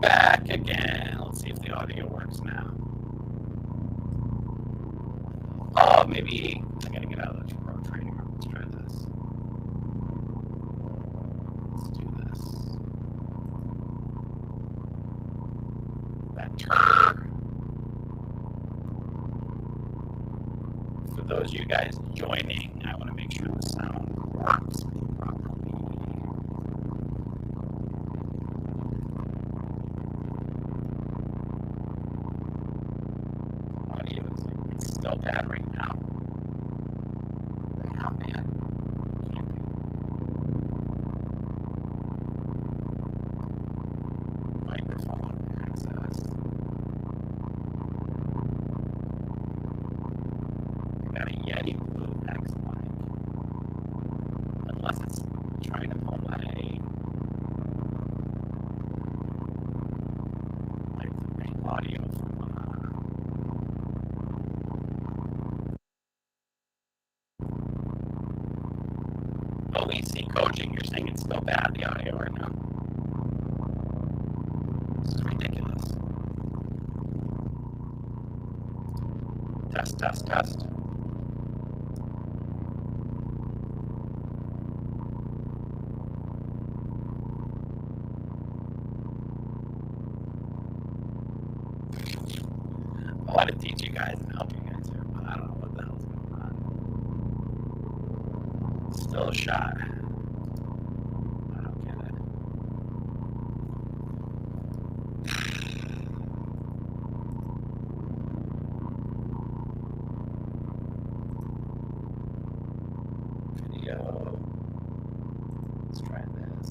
back again. Let's see if the audio works now. Maybe I gotta get out of the pro training room. Let's try this. Let's do this. Better. For those of you guys joining, I want to make sure the sound works properly. Audio is still bad right now. Oh man. Microphone access. Got a Yeti Blue X mic. Unless it's trying to pull my audio from OEC coaching. You're saying it's still bad, the audio right now. This is ridiculous. Test, test, test. I want to teach you guys and help you guys here, but I don't know what the hell's going on. Still a shot. I don't get it. Video. Let's try this.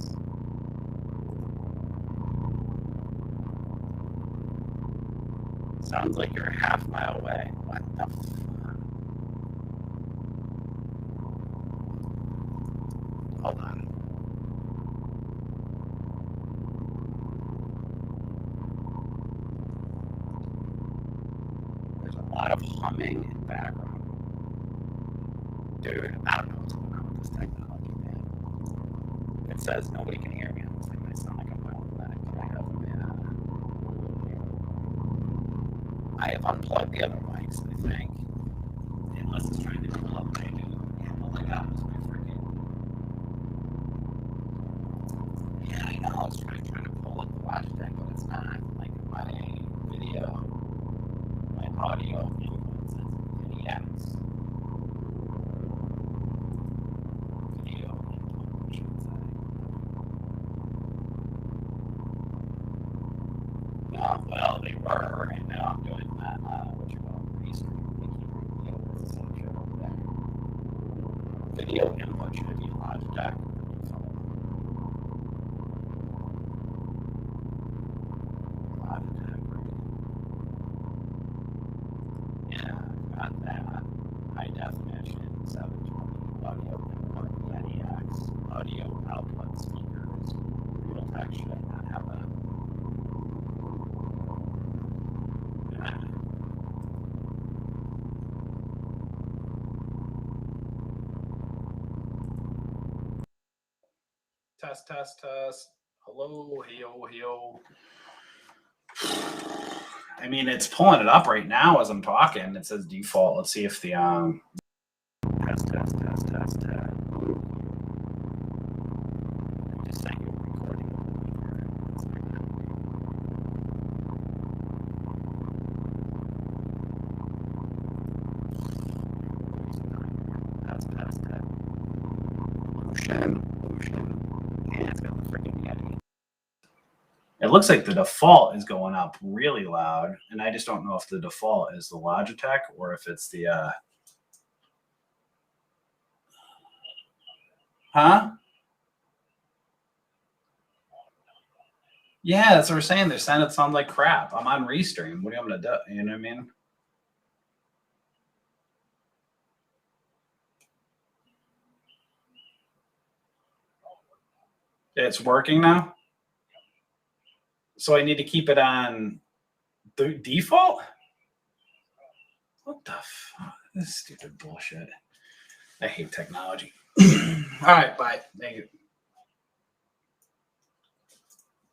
Sounds like you're a half mile away. What the fuck? Hold on. There's a lot of humming in the background. Dude, I don't know what's going on with this technology, man. It says nobody can hear me on this thing. I sound like a violent medic, but I have unplugged the other mics, I think. Unless it's trying to unplug my new ammo I got was my freaking. Yeah, I know. I was trying to pull up the Logitech, but it's not. Like my video, my audio input says NVDA. Video input, I should say. Well, they were, and now I'm doing that, what you call restream. Video input should be Logitech. Yeah, got that. High definition, 720 audio input, NEX, audio output speakers. Realtek should not have that. Test, test, test. Hello, heyo, heyo. I mean, it's pulling it up right now as I'm talking. It says default. Let's see if the test, test, test, test, test. I'm just saying you're recording. Test, test, test. Lotion. Yeah, it's got the freaking Yeti. It looks like the default is going up really loud, and I just don't know if the default is the Logitech or if it's the huh? Yeah, that's what we're saying. They're saying it sounds like crap. I'm on Restream. What do you want me to do? You know what I mean? It's working now? So I need to keep it on the default? What the fuck? This is stupid bullshit. I hate technology. All right, bye. Thank you.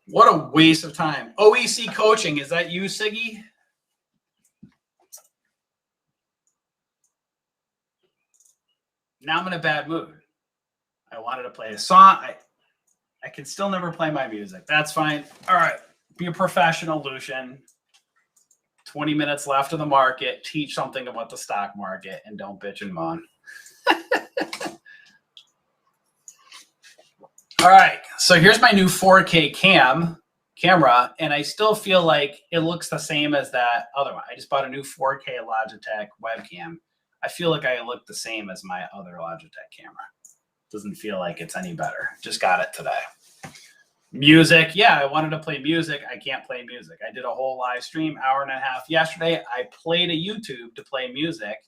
What a waste of time. OEC coaching, is that you, Siggy? Now I'm in a bad mood. I wanted to play a song. I can still never play my music. That's fine. All right. Be a professional, Lucian. 20 minutes left of the market. Teach something about the stock market and don't bitch and moan. All right. So here's my new 4K camera, and I still feel like it looks the same as that other one. I just bought a new 4K Logitech webcam. I feel like I look the same as my other Logitech camera. Doesn't feel like it's any better. Just got it today. Music. Yeah, I wanted to play music. I can't play music. I did a whole live stream, hour and a half yesterday. I played a YouTube to play music,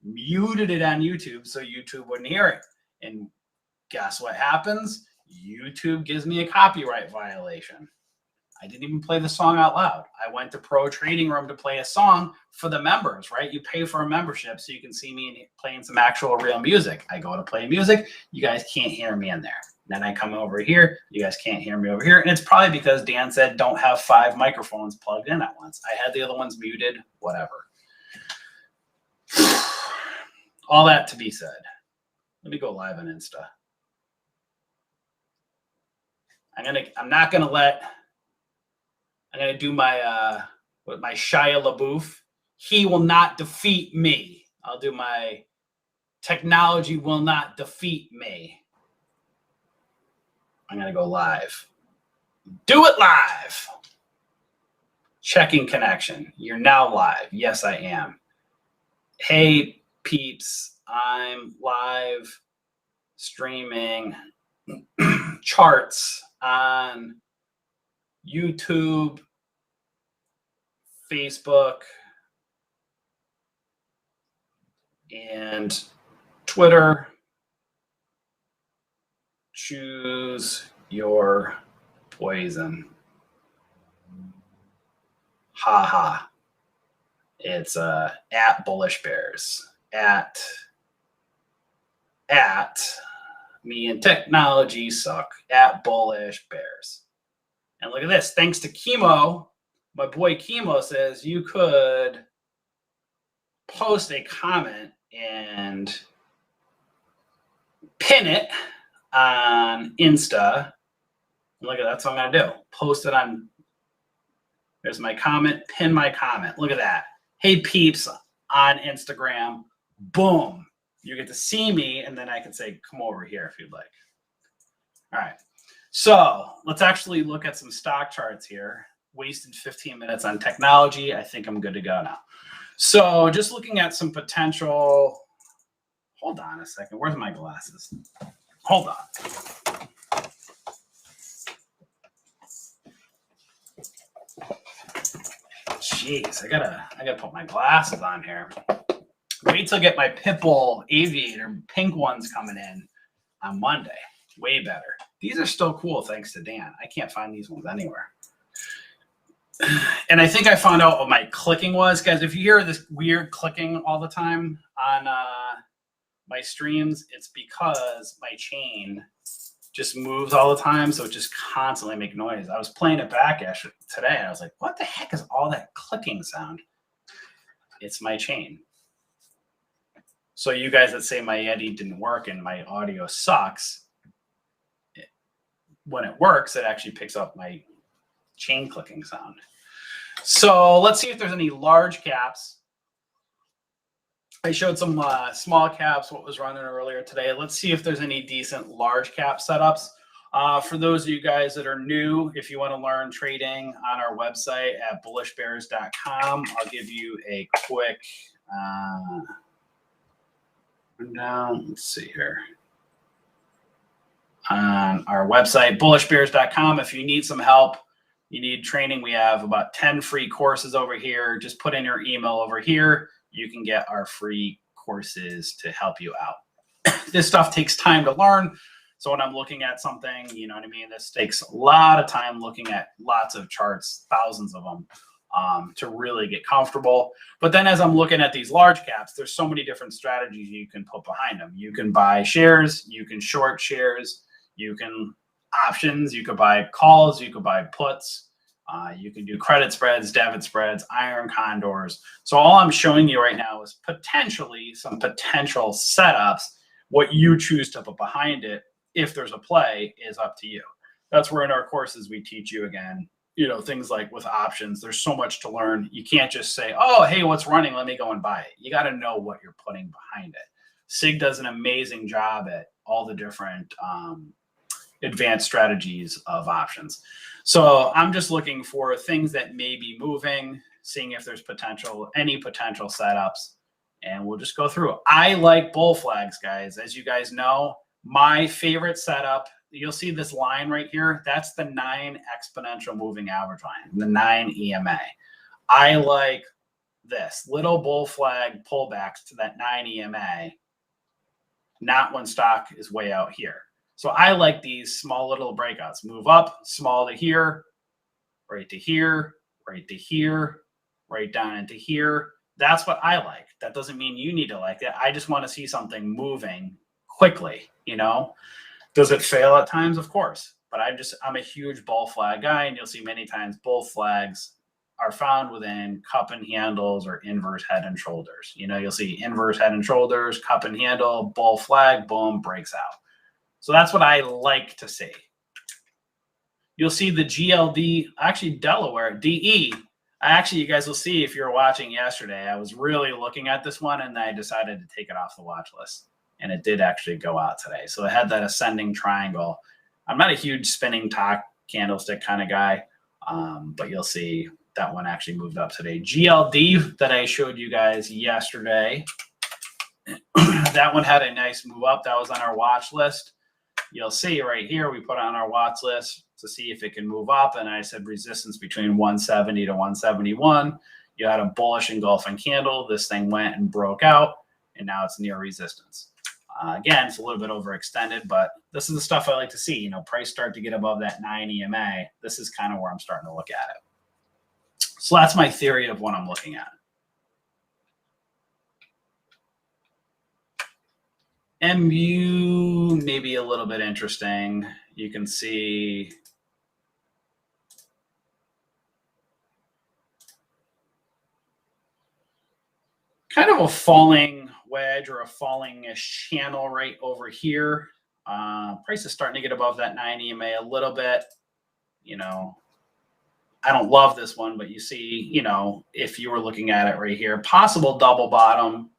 muted it on YouTube so YouTube wouldn't hear it. And guess what happens? YouTube gives me a copyright violation. I didn't even play the song out loud. I went to Pro Trading Room to play a song for the members, right? You pay for a membership so you can see me playing some actual real music. I go to play music. You guys can't hear me in there. Then I come over here. You guys can't hear me over here. And it's probably because Dan said don't have 5 microphones plugged in at once. I had the other ones muted, whatever. All that to be said. Let me go live on Insta. I'm gonna do my my Shia LaBeouf. He will not defeat me. I'll do my technology will not defeat me. I'm gonna go live. Do it live. Checking connection. You're now live. Yes, I am. Hey peeps, I'm live streaming charts on YouTube, Facebook, and Twitter. Choose your poison. Ha ha. It's at Bullish Bears. At me and technology suck. At Bullish Bears. And look at this. Thanks to Chemo, my boy Chemo says you could post a comment and pin it on Insta. Look at that's what I'm going to do. Post it on. There's my comment. Pin my comment. Look at that. Hey, peeps on Instagram. Boom. You get to see me, and then I can say, come over here if you'd like. All right. So let's actually look at some stock charts here. Wasted 15 minutes on technology. I think I'm good to go now. So just looking at some potential. Hold on a second. Where's my glasses? Hold on. Jeez, I gotta put my glasses on here. Wait till I get my Pitbull Aviator pink ones coming in on Monday. Way better. These are still cool thanks to Dan. I can't find these ones anywhere. And I think I found out what my clicking was. Guys, if you hear this weird clicking all the time on my streams, it's because my chain just moves all the time. So it just constantly make noise. I was playing it back actually today. And I was like, what the heck is all that clicking sound? It's my chain. So you guys that say my Yeti didn't work and my audio sucks, when it works, it actually picks up my chain clicking sound. So let's see if there's any large caps. I showed some small caps, what was running earlier today. Let's see if there's any decent large cap setups. For those of you guys that are new, if you want to learn trading on our website at bullishbears.com, I'll give you a quick rundown. Let's see here. On our website, bullishbears.com, if you need some help, you need training, we have about 10 free courses over here. Just put in your email over here. You can get our free courses to help you out. This stuff takes time to learn. So when I'm looking at something, you know what I mean? This takes a lot of time looking at lots of charts, thousands of them, to really get comfortable. But then as I'm looking at these large caps, there's so many different strategies you can put behind them. You can buy shares, you can short shares, you can options. You could buy calls, you could buy puts, you can do credit spreads, debit spreads, iron condors. So all I'm showing you right now is potentially some potential setups. What you choose to put behind it, if there's a play, is up to you. That's where in our courses we teach you, again, you know, things like with options, there's so much to learn. You can't just say, oh, hey, what's running? Let me go and buy it. You got to know what you're putting behind it. SIG does an amazing job at all the different advanced strategies of options. So I'm just looking for things that may be moving, seeing if there's any potential setups, and we'll just go through. I like bull flags, guys. As you guys know, my favorite setup, you'll see this line right here. That's the 9 exponential moving average line, the 9 EMA. I like this little bull flag pullbacks to that 9 EMA, not when stock is way out here. So I like these small little breakouts. Move up, small to here, right to here, right to here, right down into here. That's what I like. That doesn't mean you need to like that. I just want to see something moving quickly, you know? Does it fail at times? Of course. But I'm a huge bull flag guy, and you'll see many times bull flags are found within cup and handles or inverse head and shoulders. You know, you'll see inverse head and shoulders, cup and handle, bull flag, boom, breaks out. So that's what I like to see. You'll see the GLD, actually Delaware, DE. You guys will see if you're watching yesterday, I was really looking at this one and I decided to take it off the watch list. And it did actually go out today. So it had that ascending triangle. I'm not a huge spinning top candlestick kind of guy, but you'll see that one actually moved up today. GLD that I showed you guys yesterday, that one had a nice move up. That was on our watch list. You'll see right here, we put on our watch list to see if it can move up. And I said resistance between 170 to 171. You had a bullish engulfing candle. This thing went and broke out, and now it's near resistance. Again, it's a little bit overextended, but this is the stuff I like to see. You know, price start to get above that 9 EMA. This is kind of where I'm starting to look at it. So that's my theory of what I'm looking at. MU may be a little bit interesting. You can see kind of a falling wedge or a falling-ish channel right over here. Price is starting to get above that 9 EMA a little bit. You know, I don't love this one, but you see, you know, if you were looking at it right here, possible double bottom.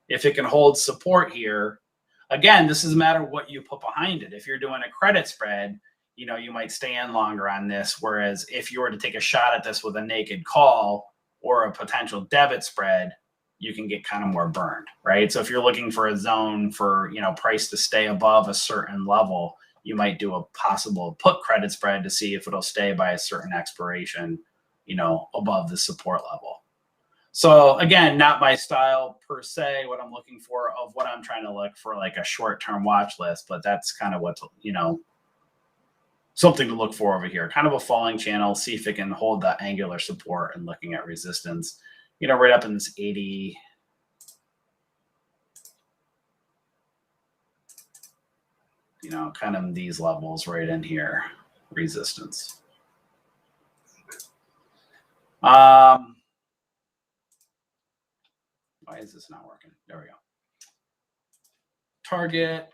If it can hold support here, again, this is a matter of what you put behind it. If you're doing a credit spread, you know, you might stay in longer on this. Whereas if you were to take a shot at this with a naked call or a potential debit spread, you can get kind of more burned, right? So if you're looking for a zone for, you know, price to stay above a certain level, you might do a possible put credit spread to see if it'll stay by a certain expiration, you know, above the support level. So again, not my style per se, what I'm looking for of what I'm trying to look for, like a short-term watch list, but that's kind of what's, you know, something to look for over here. Kind of a falling channel, see if it can hold that angular support and looking at resistance, you know, right up in this 80. You know, kind of these levels right in here, resistance. Why is this not working? There we go. Target.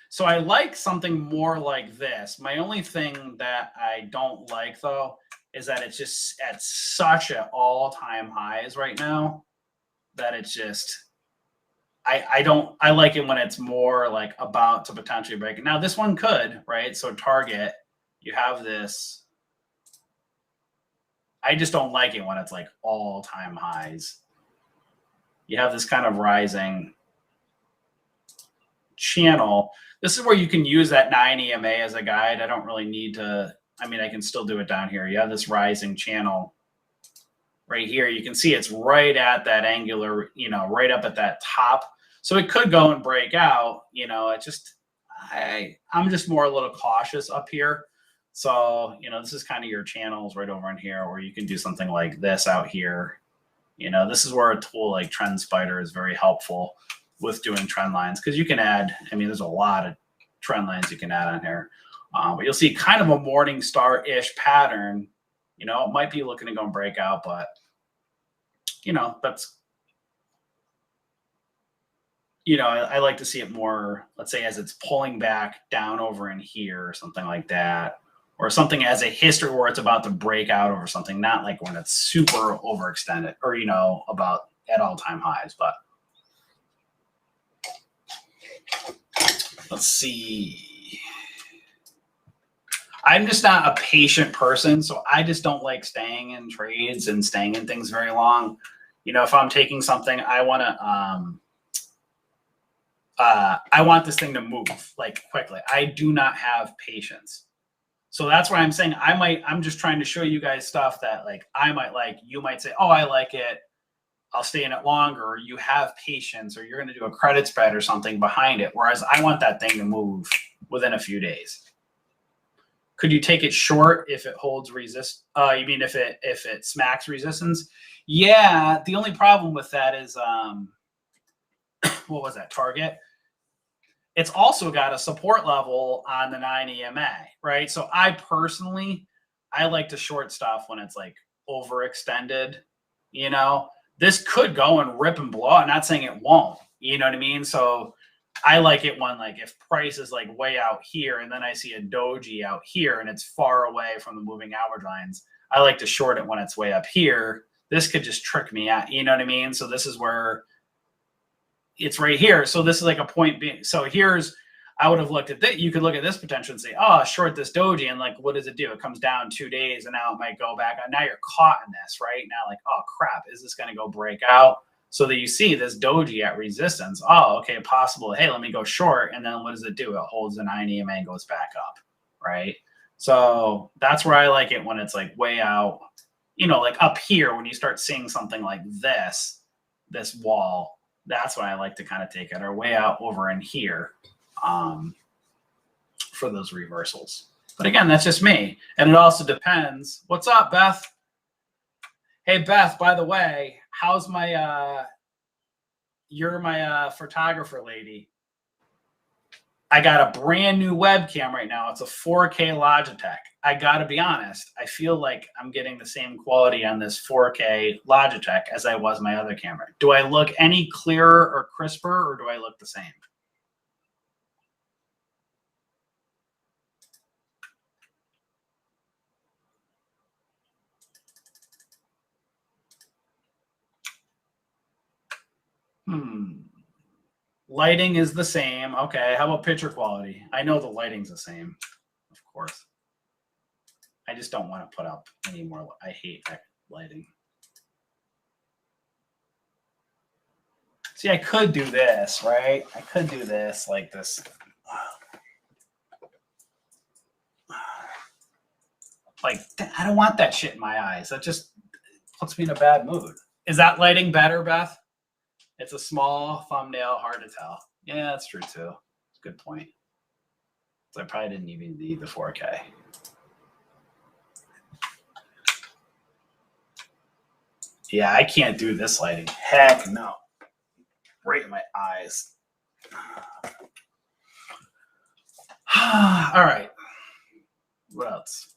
So I like something more like this. My only thing that I don't like, though, is that it's just at such an all-time highs right now that it's just, I like it when it's more like about to potentially break it. Now this one could, right? So target, you have this. I just don't like it when it's like all-time highs. You have this kind of rising channel. This is where you can use that 9 EMA as a guide. I don't really need to, I mean, I can still do it down here. You have this rising channel right here. You can see it's right at that angular, you know, right up at that top. So it could go and break out, you know, it just, I'm just more a little cautious up here. So, you know, this is kind of your channels right over in here, where you can do something like this out here. You know, this is where a tool like Trend Spider is very helpful with doing trend lines, because you can add, I mean, there's a lot of trend lines you can add on here. But you'll see kind of a morning star-ish pattern. You know, it might be looking to go and break out, but, you know, that's, you know, I like to see it more, let's say, as it's pulling back down over in here or something like that, or something as a history where it's about to break out over something, not like when it's super overextended or, you know, about at all-time highs. But let's see. I'm just not a patient person, so I just don't like staying in trades and staying in things very long. You know, if I'm taking something, I want this thing to move like quickly. I do not have patience. So that's why I'm saying I'm just trying to show you guys stuff that like I might like. You might say, oh, I like it, I'll stay in it longer, or you have patience, or you're going to do a credit spread or something behind it. Whereas I want that thing to move within a few days. Could you take it short if it holds resist? You mean if it smacks resistance? Yeah. The only problem with that is, what was that target? It's also got a support level on the 9 EMA, right? So I personally like to short stuff when it's like overextended. You know, this could go and rip and blow. I'm not saying it won't. You know what I mean? So I like it when, like, if price is like way out here and then I see a doji out here and it's far away from the moving average lines, I like to short it when it's way up here. This could just trick me out. You know what I mean? So this is where it's right here. So this is like a point being. So here's, I would have looked at that. You could look at this potential and say, oh, short this doji. And like, what does it do? It comes down 2 days and now it might go back. Now you're caught in this right now. Like, oh crap, is this going to go break out? So that you see this doji at resistance. Oh, okay, possible. Hey, let me go short. And then what does it do? It holds the 9 EMA and goes back up, right? So that's where I like it when it's like way out, you know, like up here when you start seeing something like this wall. That's when I like to kind of take it, or way out over in here for those reversals. But again, that's just me. And it also depends. What's up, Beth? Hey, Beth, by the way, how's my, you're my photographer lady. I got a brand new webcam right now. It's a 4K Logitech. I got to be honest. I feel like I'm getting the same quality on this 4K Logitech as I was my other camera. Do I look any clearer or crisper, or do I look the same? Lighting is the same. Okay. How about picture quality? I know the lighting's the same, of course. I just don't want to put up any more. I hate that lighting. See, I could do this, right? I could do this like this. Like, I don't want that shit in my eyes. That just puts me in a bad mood. Is that lighting better, Beth? It's a small thumbnail, hard to tell. Yeah, that's true too. Good point. So I probably didn't even need the 4K. Yeah, I can't do this lighting. Heck no. Right in my eyes. All right. What else?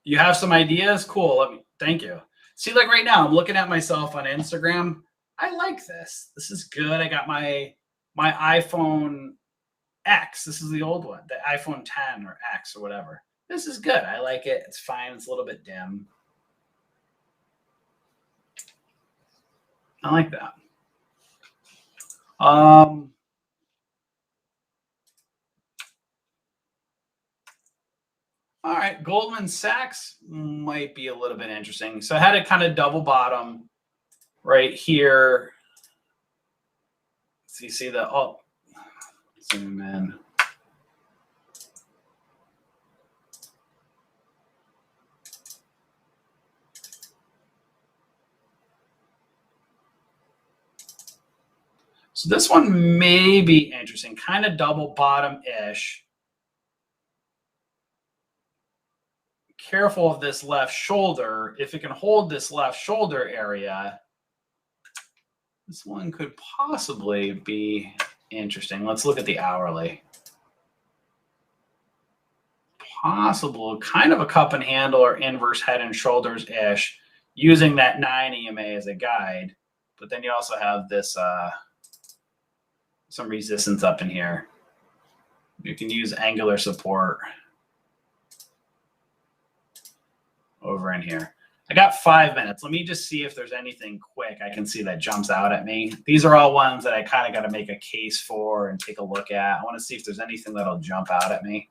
You have some ideas? Cool. Thank you. See, like right now, I'm looking at myself on Instagram. I like this. This is good. I got my iPhone X. This is the old one, the iPhone 10 or X or whatever. This is good. I like it. It's fine. It's a little bit dim. I like that. All right, Goldman Sachs might be a little bit interesting. So I had a kind of double bottom right here. So you see the, oh, zoom in. So this one may be interesting, kind of double bottom-ish. Careful of this left shoulder. If it can hold this left shoulder area, This one could possibly be interesting. Let's look at the hourly. Possible, kind of a cup and handle or inverse head and shoulders-ish, using that 9 EMA as a guide. But then you also have this some resistance up in here. You can use angular support over in here. I got 5 minutes. Let me just see if there's anything quick I can see that jumps out at me. These are all ones that I kind of got to make a case for and take a look at. I want to see if there's anything that'll jump out at me.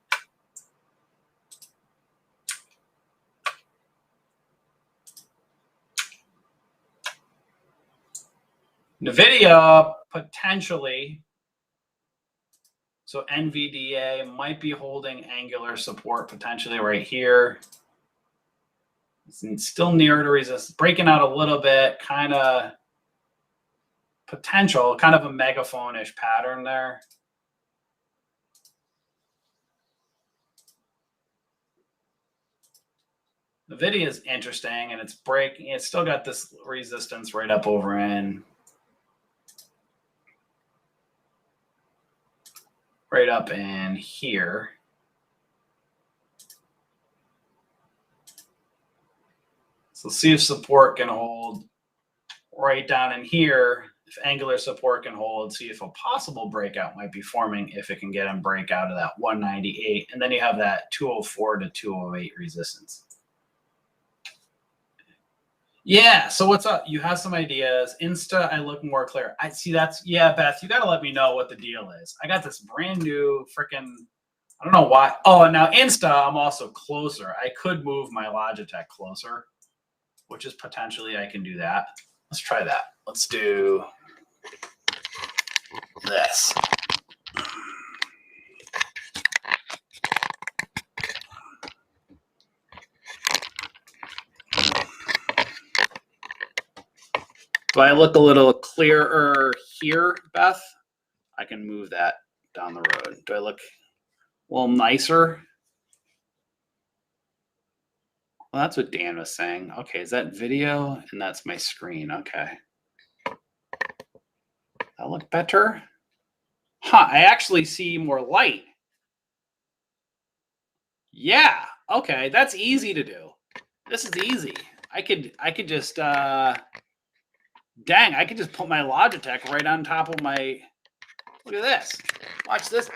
NVIDIA, potentially. So NVDA might be holding angular support potentially right here. It's still near to resistance, breaking out a little bit, kind of potential, kind of a megaphone-ish pattern there. NVIDIA is interesting, and it's breaking. It's still got this resistance right up over in. Right up in here. So see if support can hold right down in here. If angular support can hold, see if a possible breakout might be forming if it can get and break out of that 198. And then you have that 204 to 208 resistance. Yeah, so what's up? You have some ideas. Insta, I look more clear. I see that's, yeah, Beth, you got to let me know what the deal is. I got this brand new freaking, I don't know why. Oh, and now Insta, I'm also closer. I could move my Logitech closer, which is potentially I can do that. Let's try that. Let's do this. Do I look a little clearer here, Beth? I can move that down the road. Do I look a little nicer? Well, that's what Dan was saying. Okay, is that video? And that's my screen. Okay. That look better? Huh, I actually see more light. Yeah, okay, that's easy to do. This is easy. I could just dang, I could just put my Logitech right on top of my, look at this. Watch this.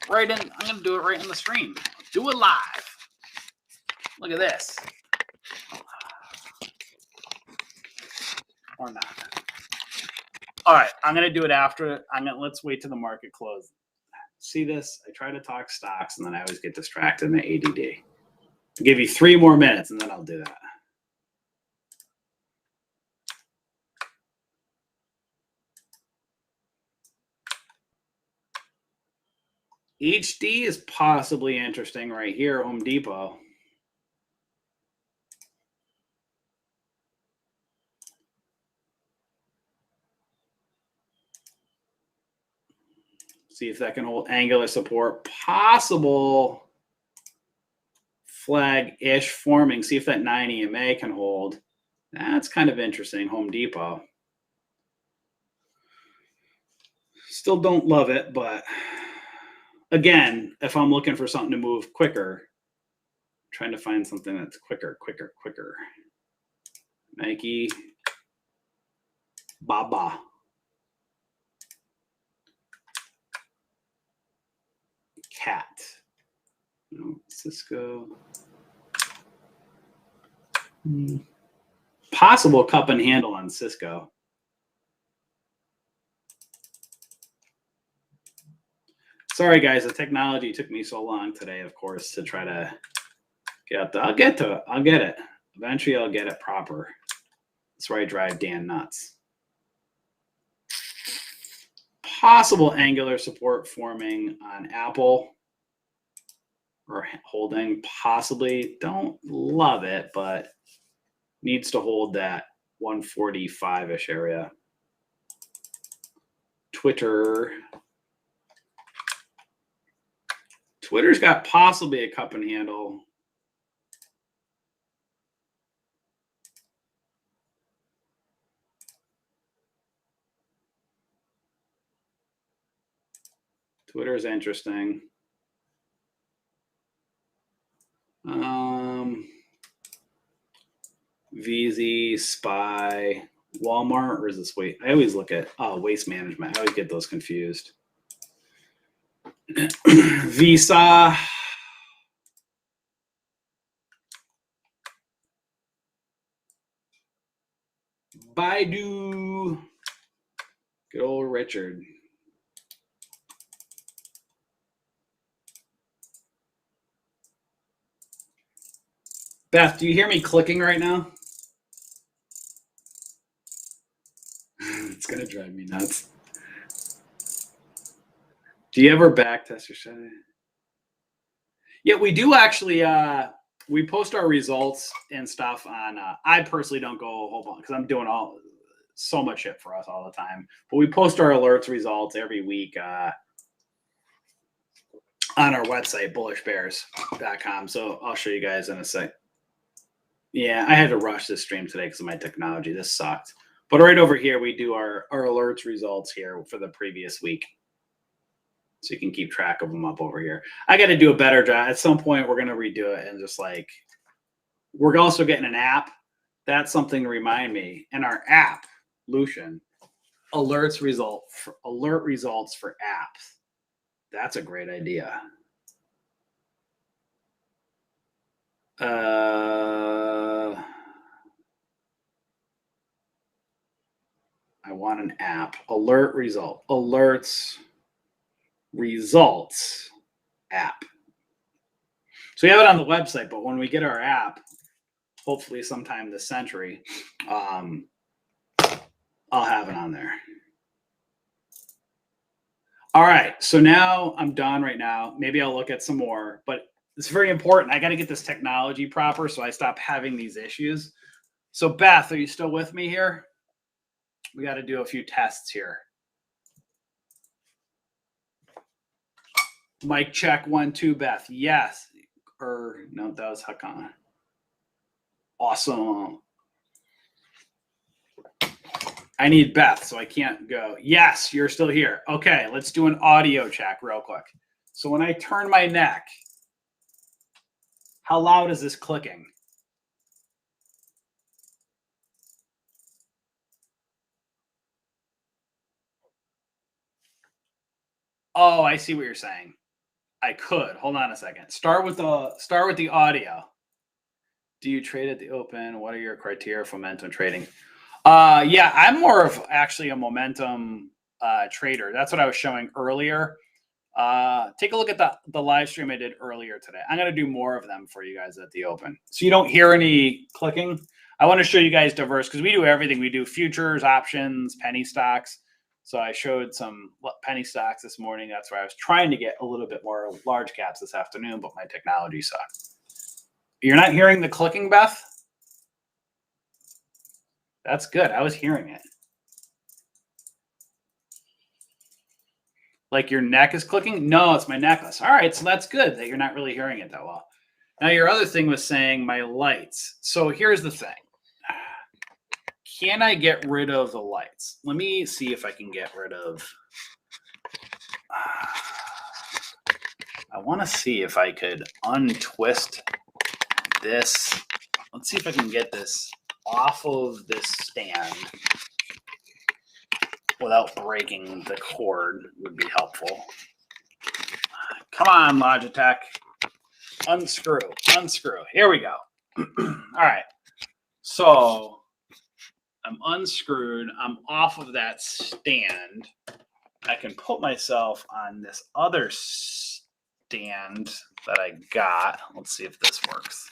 Right in, I'm gonna do it right in the stream. Do it live. Look at this. Or not. All right, I'm gonna do it after. Let's wait till the market closes. See this? I try to talk stocks and then I always get distracted in my ADD. I'll give you 3 more minutes and then I'll do that. HD is possibly interesting right here, Home Depot. See if that can hold angular support. Possible flag-ish forming. See if that 9 EMA can hold. That's kind of interesting, Home Depot. Still don't love it, but again, if I'm looking for something to move quicker, I'm trying to find something that's quicker. Nike, Baba. Cat. No, Cisco. Possible cup and handle on Cisco. Sorry, guys. The technology took me so long today, of course, to try to get out. I'll get to it. I'll get it. Eventually, I'll get it proper. That's where I drive Dan nuts. Possible angular support forming on Apple or holding. Possibly. Don't love it, but needs to hold that 145-ish area. Twitter's got possibly a cup and handle. Twitter is interesting. VZ, Spy, Walmart, or is this Waste? I always look at Waste Management. I always get those confused. Visa. Baidu. Good old Richard. Beth, do you hear me clicking right now? It's going to drive me nuts. Do you ever backtest your setting? Yeah, we do actually. We post our results and stuff on. I personally don't go a whole bunch because I'm doing so much shit for us all the time. But we post our alerts results every week on our website, bullishbears.com. So I'll show you guys in a sec. Yeah, I had to rush this stream today because of my technology. This sucked. But right over here, we do our alerts results here for the previous week. So you can keep track of them up over here. I got to do a better job. At some point, we're going to redo it and just like, we're also getting an app. That's something to remind me. And our app, Lucian, alert results for apps. That's a great idea. I want an app. Alerts results app. So we have it on the website, but when we get our app, hopefully sometime this century, I'll have it on there. All right, so now I'm done right now. Maybe I'll look at some more, but it's very important. I got to get this technology proper so I stop having these issues. So Beth, are you still with me here? We got to do a few tests here. Mic check 1, 2, Beth. Yes. Or no, that was Hakan. Awesome. I need Beth, so I can't go. Yes, you're still here. Okay, let's do an audio check real quick. So when I turn my neck, how loud is this clicking? Oh, I see what you're saying. I could. Hold on a second. Start with the audio. Do you trade at the open? What are your criteria for momentum trading? Yeah, I'm more of actually a momentum trader. That's what I was showing earlier. Take a look at the live stream I did earlier today. I'm going to do more of them for you guys at the open. So you don't hear any clicking. I want to show you guys diverse because we do everything. We do futures, options, penny stocks. So I showed some penny stocks this morning. That's where I was trying to get a little bit more large caps this afternoon, but my technology sucked. You're not hearing the clicking, Beth? That's good. I was hearing it. Like your neck is clicking? No, it's my necklace. All right, so that's good that you're not really hearing it that well. Now, your other thing was saying my lights. So here's the thing. Can I get rid of the lights? Let me see if I can get rid of... I want to see if I could untwist this. Let's see if I can get this off of this stand without breaking the cord would be helpful. Come on, Logitech. Unscrew. Here we go. All right. So I'm unscrewed. I'm off of that stand. I can put myself on this other stand that I got. Let's see if this works.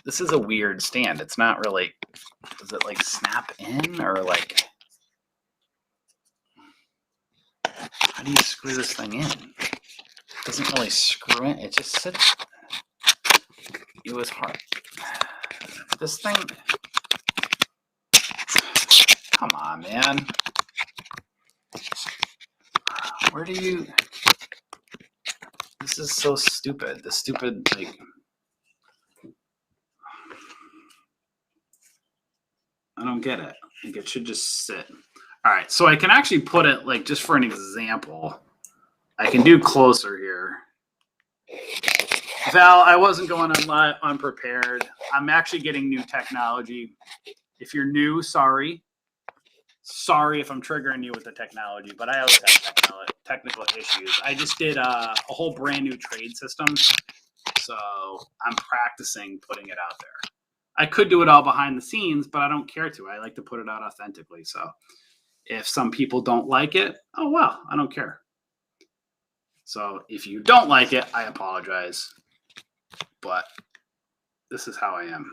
This is a weird stand. It's not really, does it like snap in or like, how do you screw this thing in? It doesn't really screw in. It just sits. It was hard. This thing, come on, man. Where do you, this is so stupid. The stupid, like, I don't get it. Like it should just sit. All right, so I can actually put it like just for an example. I can do closer here. Val, I wasn't going on unprepared. I'm actually getting new technology. If you're new, sorry. Sorry if I'm triggering you with the technology, but I always have technical issues. I just did a whole brand new trade system, so I'm practicing putting it out there. I could do it all behind the scenes, but I don't care to. I like to put it out authentically. So if some people don't like it, oh well, I don't care. So if you don't like it, I apologize, but this is how I am.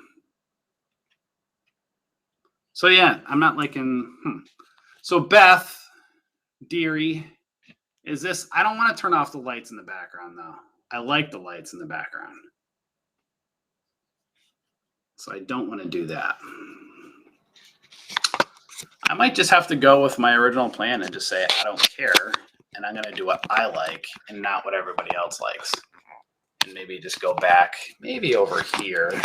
So yeah, I'm not liking. So Beth, Deary, is this? I don't want to turn off the lights in the background though. I like the lights in the background, so I don't want to do that. I might just have to go with my original plan and just say I don't care, and I'm going to do what I like and not what everybody else likes. And maybe just go back, maybe over here.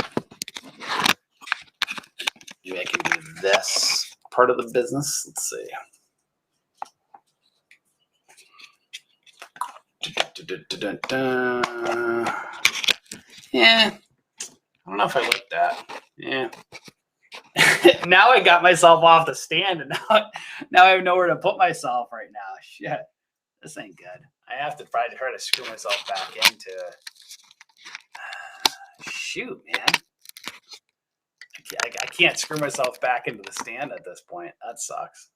Maybe I can do this part of the business. Let's see. Yeah, I don't know if I like that. Yeah. Now I got myself off the stand, and now I have nowhere to put myself right now. Shit, this ain't good. I have to probably try to screw myself back into it. Shoot, man. I can't screw myself back into the stand at this point. That sucks.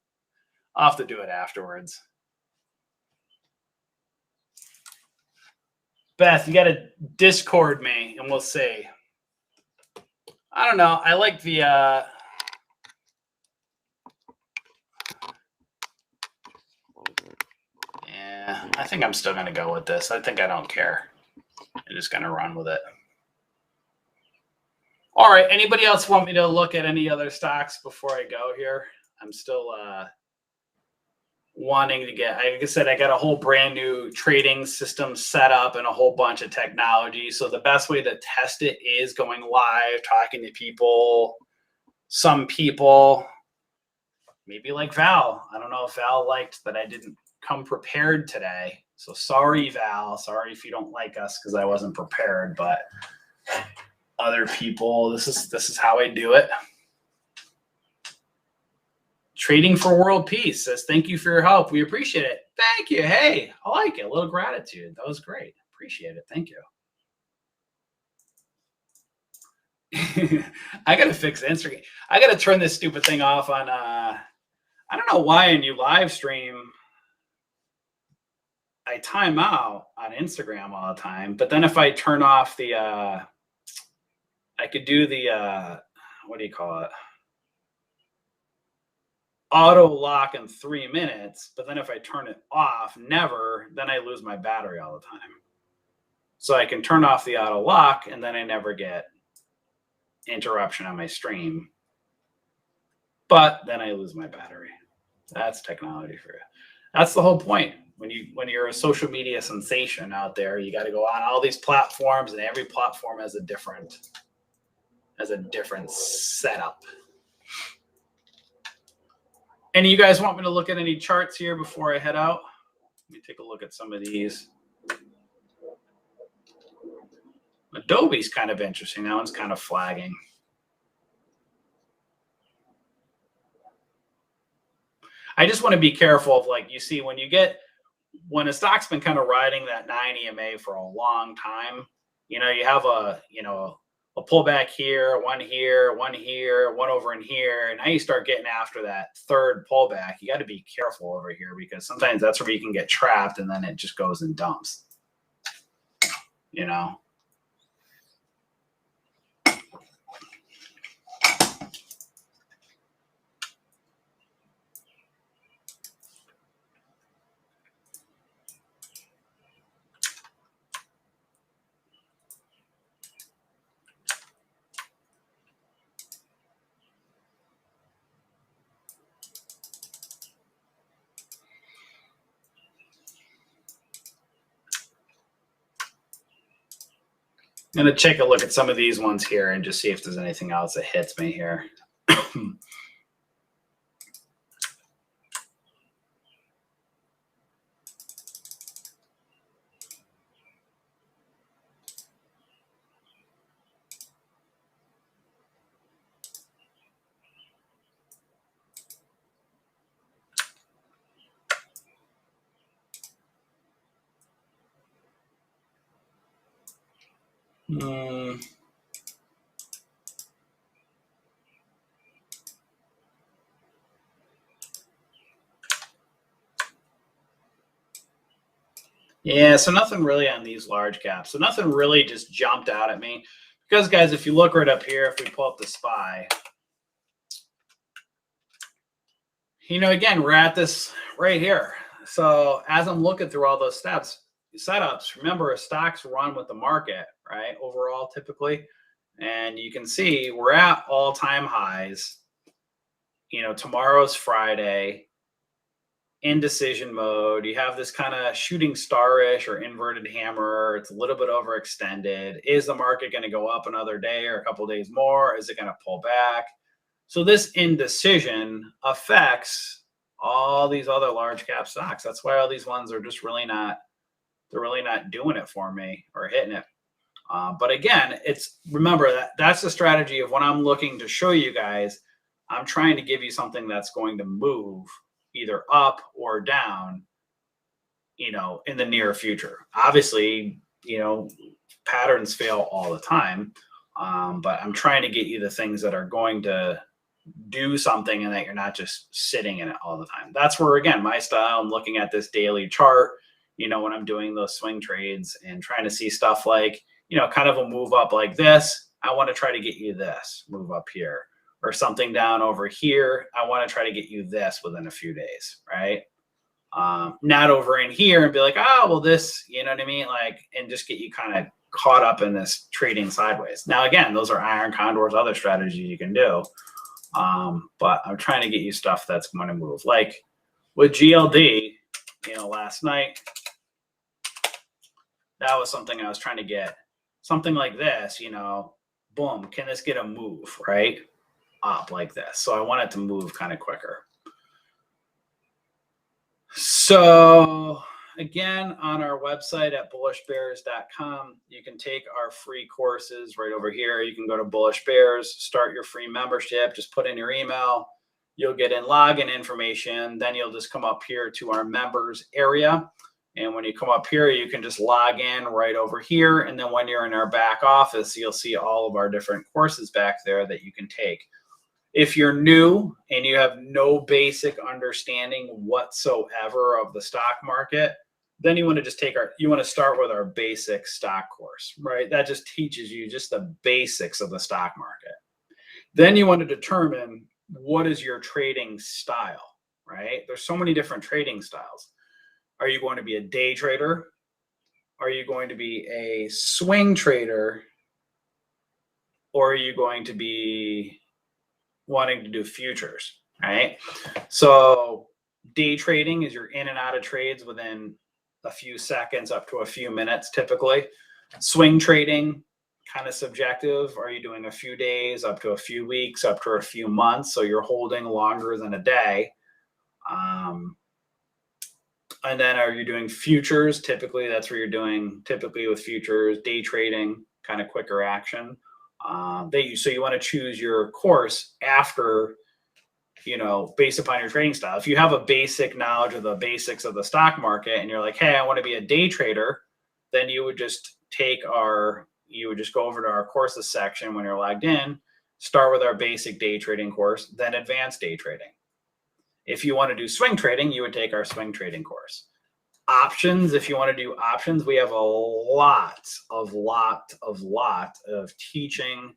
I'll have to do it afterwards. Beth, you got to Discord me, and we'll see. I don't know. I like the... Yeah, I think I'm still going to go with this. I think I don't care. I'm just going to run with it. All right. Anybody else want me to look at any other stocks before I go here? I'm still wanting to get, like I said, I got a whole brand new trading system set up and a whole bunch of technology. So the best way to test it is going live, talking to people, some people, maybe like Val. I don't know if Val liked that I didn't come prepared today. So sorry, Val. Sorry if you don't like us because I wasn't prepared, but other people, this is how I do it. Trading for World Peace says, thank you for your help. We appreciate it. Thank you. Hey, I like it. A little gratitude. That was great. Appreciate it. Thank you. I got to fix Instagram. I got to turn this stupid thing off on, I don't know why in you live stream, I time out on Instagram all the time. But then if I turn off the, I could do the, what do you call it? Auto lock in 3 minutes, but then if I turn it off, never, then I lose my battery all the time. So I can turn off the auto lock and then I never get interruption on my stream. But then I lose my battery. That's technology for you. That's the whole point. When you're a social media sensation out there, you got to go on all these platforms, and every platform has a different setup. Any of you guys want me to look at any charts here before I head out? Let me take a look at some of these. Adobe's kind of interesting. That one's kind of flagging. I just want to be careful of, like, you see, when a stock's been kind of riding that 9 EMA for a long time, you have a pullback here, one here, one over in here. And now you start getting after that third pullback. You got to be careful over here because sometimes that's where you can get trapped and then it just goes and dumps. I'm going to take a look at some of these ones here and just see if there's anything else that hits me here. Yeah, so nothing really on these large caps. So nothing really just jumped out at me. Because, guys, if you look right up here, if we pull up the SPY, you know, again, we're at this right here. So as I'm looking through all those setups, remember, stocks run with the market, right? Overall, typically. And you can see we're at all-time highs. You know, tomorrow's Friday. Indecision mode. You have this kind of shooting starish or inverted hammer. It's a little bit overextended. Is the market going to go up another day or a couple of days more? Is it going to pull back? So this indecision affects all these other large cap stocks. That's why all these ones are just really not, they're really not doing it for me or hitting it. But again, remember that's the strategy of when I'm looking to show you guys, I'm trying to give you something that's going to move either up or down, you know, in the near future. Obviously, you know, patterns fail all the time, but I'm trying to get you the things that are going to do something and that you're not just sitting in it all the time. That's where, again, my style, I'm looking at this daily chart, you know, when I'm doing those swing trades and trying to see stuff like, you know, kind of a move up like this. I want to try to get you this move up here, or something down over here. I want to try to get you this within a few days, right? Not over in here and be like, oh, well, this, you know what I mean? Like, and just get you kind of caught up in this trading sideways. Now, again, those are iron condors, other strategies you can do. But I'm trying to get you stuff that's going to move. Like with GLD, you know, last night, that was something I was trying to get. Something like this, you know, boom, can this get a move, right? Up like this. So I want it to move kind of quicker. So again, on our website at bullishbears.com, you can take our free courses right over here. You can go to Bullish Bears, start your free membership, just put in your email. You'll get in login information. Then you'll just come up here to our members area. And when you come up here, you can just log in right over here. And then when you're in our back office, you'll see all of our different courses back there that you can take. If you're new and you have no basic understanding whatsoever of the stock market, then you want to just you want to start with our basic stock course, right? That just teaches you just the basics of the stock market. Then you want to determine what is your trading style, right? There's so many different trading styles. Are you going to be a day trader? Are you going to be a swing trader? Or are you going to be wanting to do futures, right? So day trading is you're in and out of trades within a few seconds up to a few minutes typically. Swing trading, kind of subjective. Are you doing a few days up to a few weeks, up to a few months? So you're holding longer than a day. And then are you doing futures? Typically, that's where you're doing, typically with futures, day trading, kind of quicker action. So you want to choose your course after, you know, based upon your trading style. If you have a basic knowledge of the basics of the stock market and you're like, hey, I want to be a day trader, then you would just you would just go over to our courses section when you're logged in, start with our basic day trading course, then advanced day trading. If you want to do swing trading, you would take our swing trading course. Options, if you want to do options, we have a lot of teaching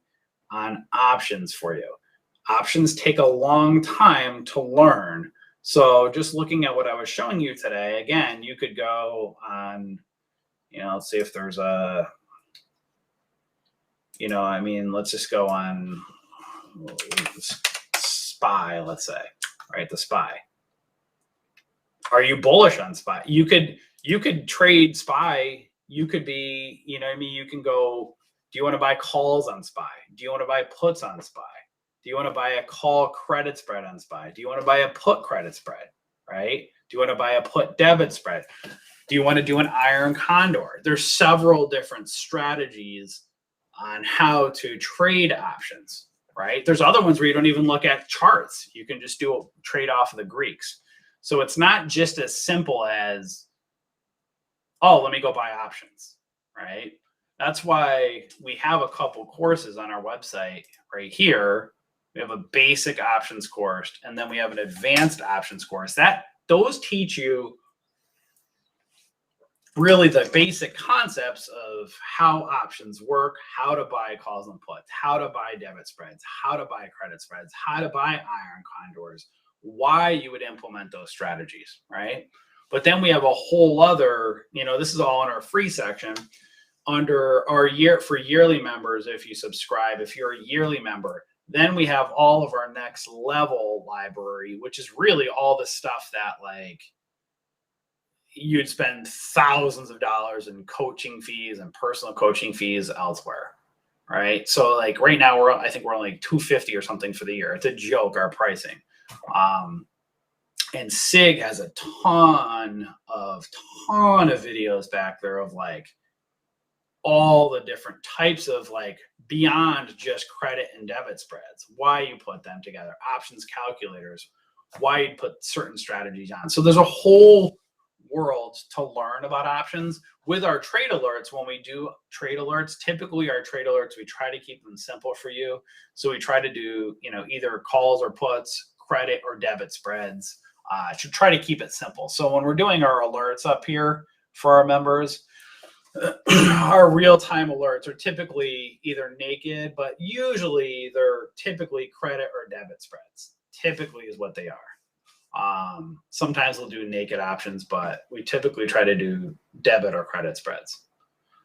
on options for you. Options take a long time to learn. So just looking at what I was showing you today, again, you could go on, you know, let's see if there's a, you know, I mean, let's just go on SPY, let's say, right? The SPY. Are you bullish on SPY? You could trade SPY. You could be, you know what I mean? You can go, do you want to buy calls on SPY? Do you want to buy puts on SPY? Do you want to buy a call credit spread on SPY? Do you want to buy a put credit spread, right? Do you want to buy a put debit spread? Do you want to do an iron condor? There's several different strategies on how to trade options, right? There's other ones where you don't even look at charts. You can just do a trade off of the Greeks. So it's not just as simple as, oh, let me go buy options, right? That's why we have a couple courses on our website right here. We have a basic options course, and then we have an advanced options course. Those teach you really the basic concepts of how options work, how to buy calls and puts, how to buy debit spreads, how to buy credit spreads, how to buy iron condors, why you would implement those strategies, right? But then we have a whole other, this is all in our free section under our for yearly members. If you subscribe, if you're a yearly member, then we have all of our next level library, which is really all the stuff that like you'd spend thousands of dollars in coaching fees and personal coaching fees elsewhere, right? So like right now I think we're on like $250 or something for the year. It's a joke, our pricing. And SIG has a ton of videos back there of like all the different types of like beyond just credit and debit spreads, why you put them together, options calculators, why you put certain strategies on. So there's a whole world to learn about options. With our trade alerts, when we do trade alerts, typically our trade alerts, we try to keep them simple for you. So we try to do, either calls or puts, credit or debit spreads, to try to keep it simple. So when we're doing our alerts up here for our members, our real-time alerts are typically either naked, but usually they're typically credit or debit spreads. Typically is what they are. Sometimes we'll do naked options, but we typically try to do debit or credit spreads.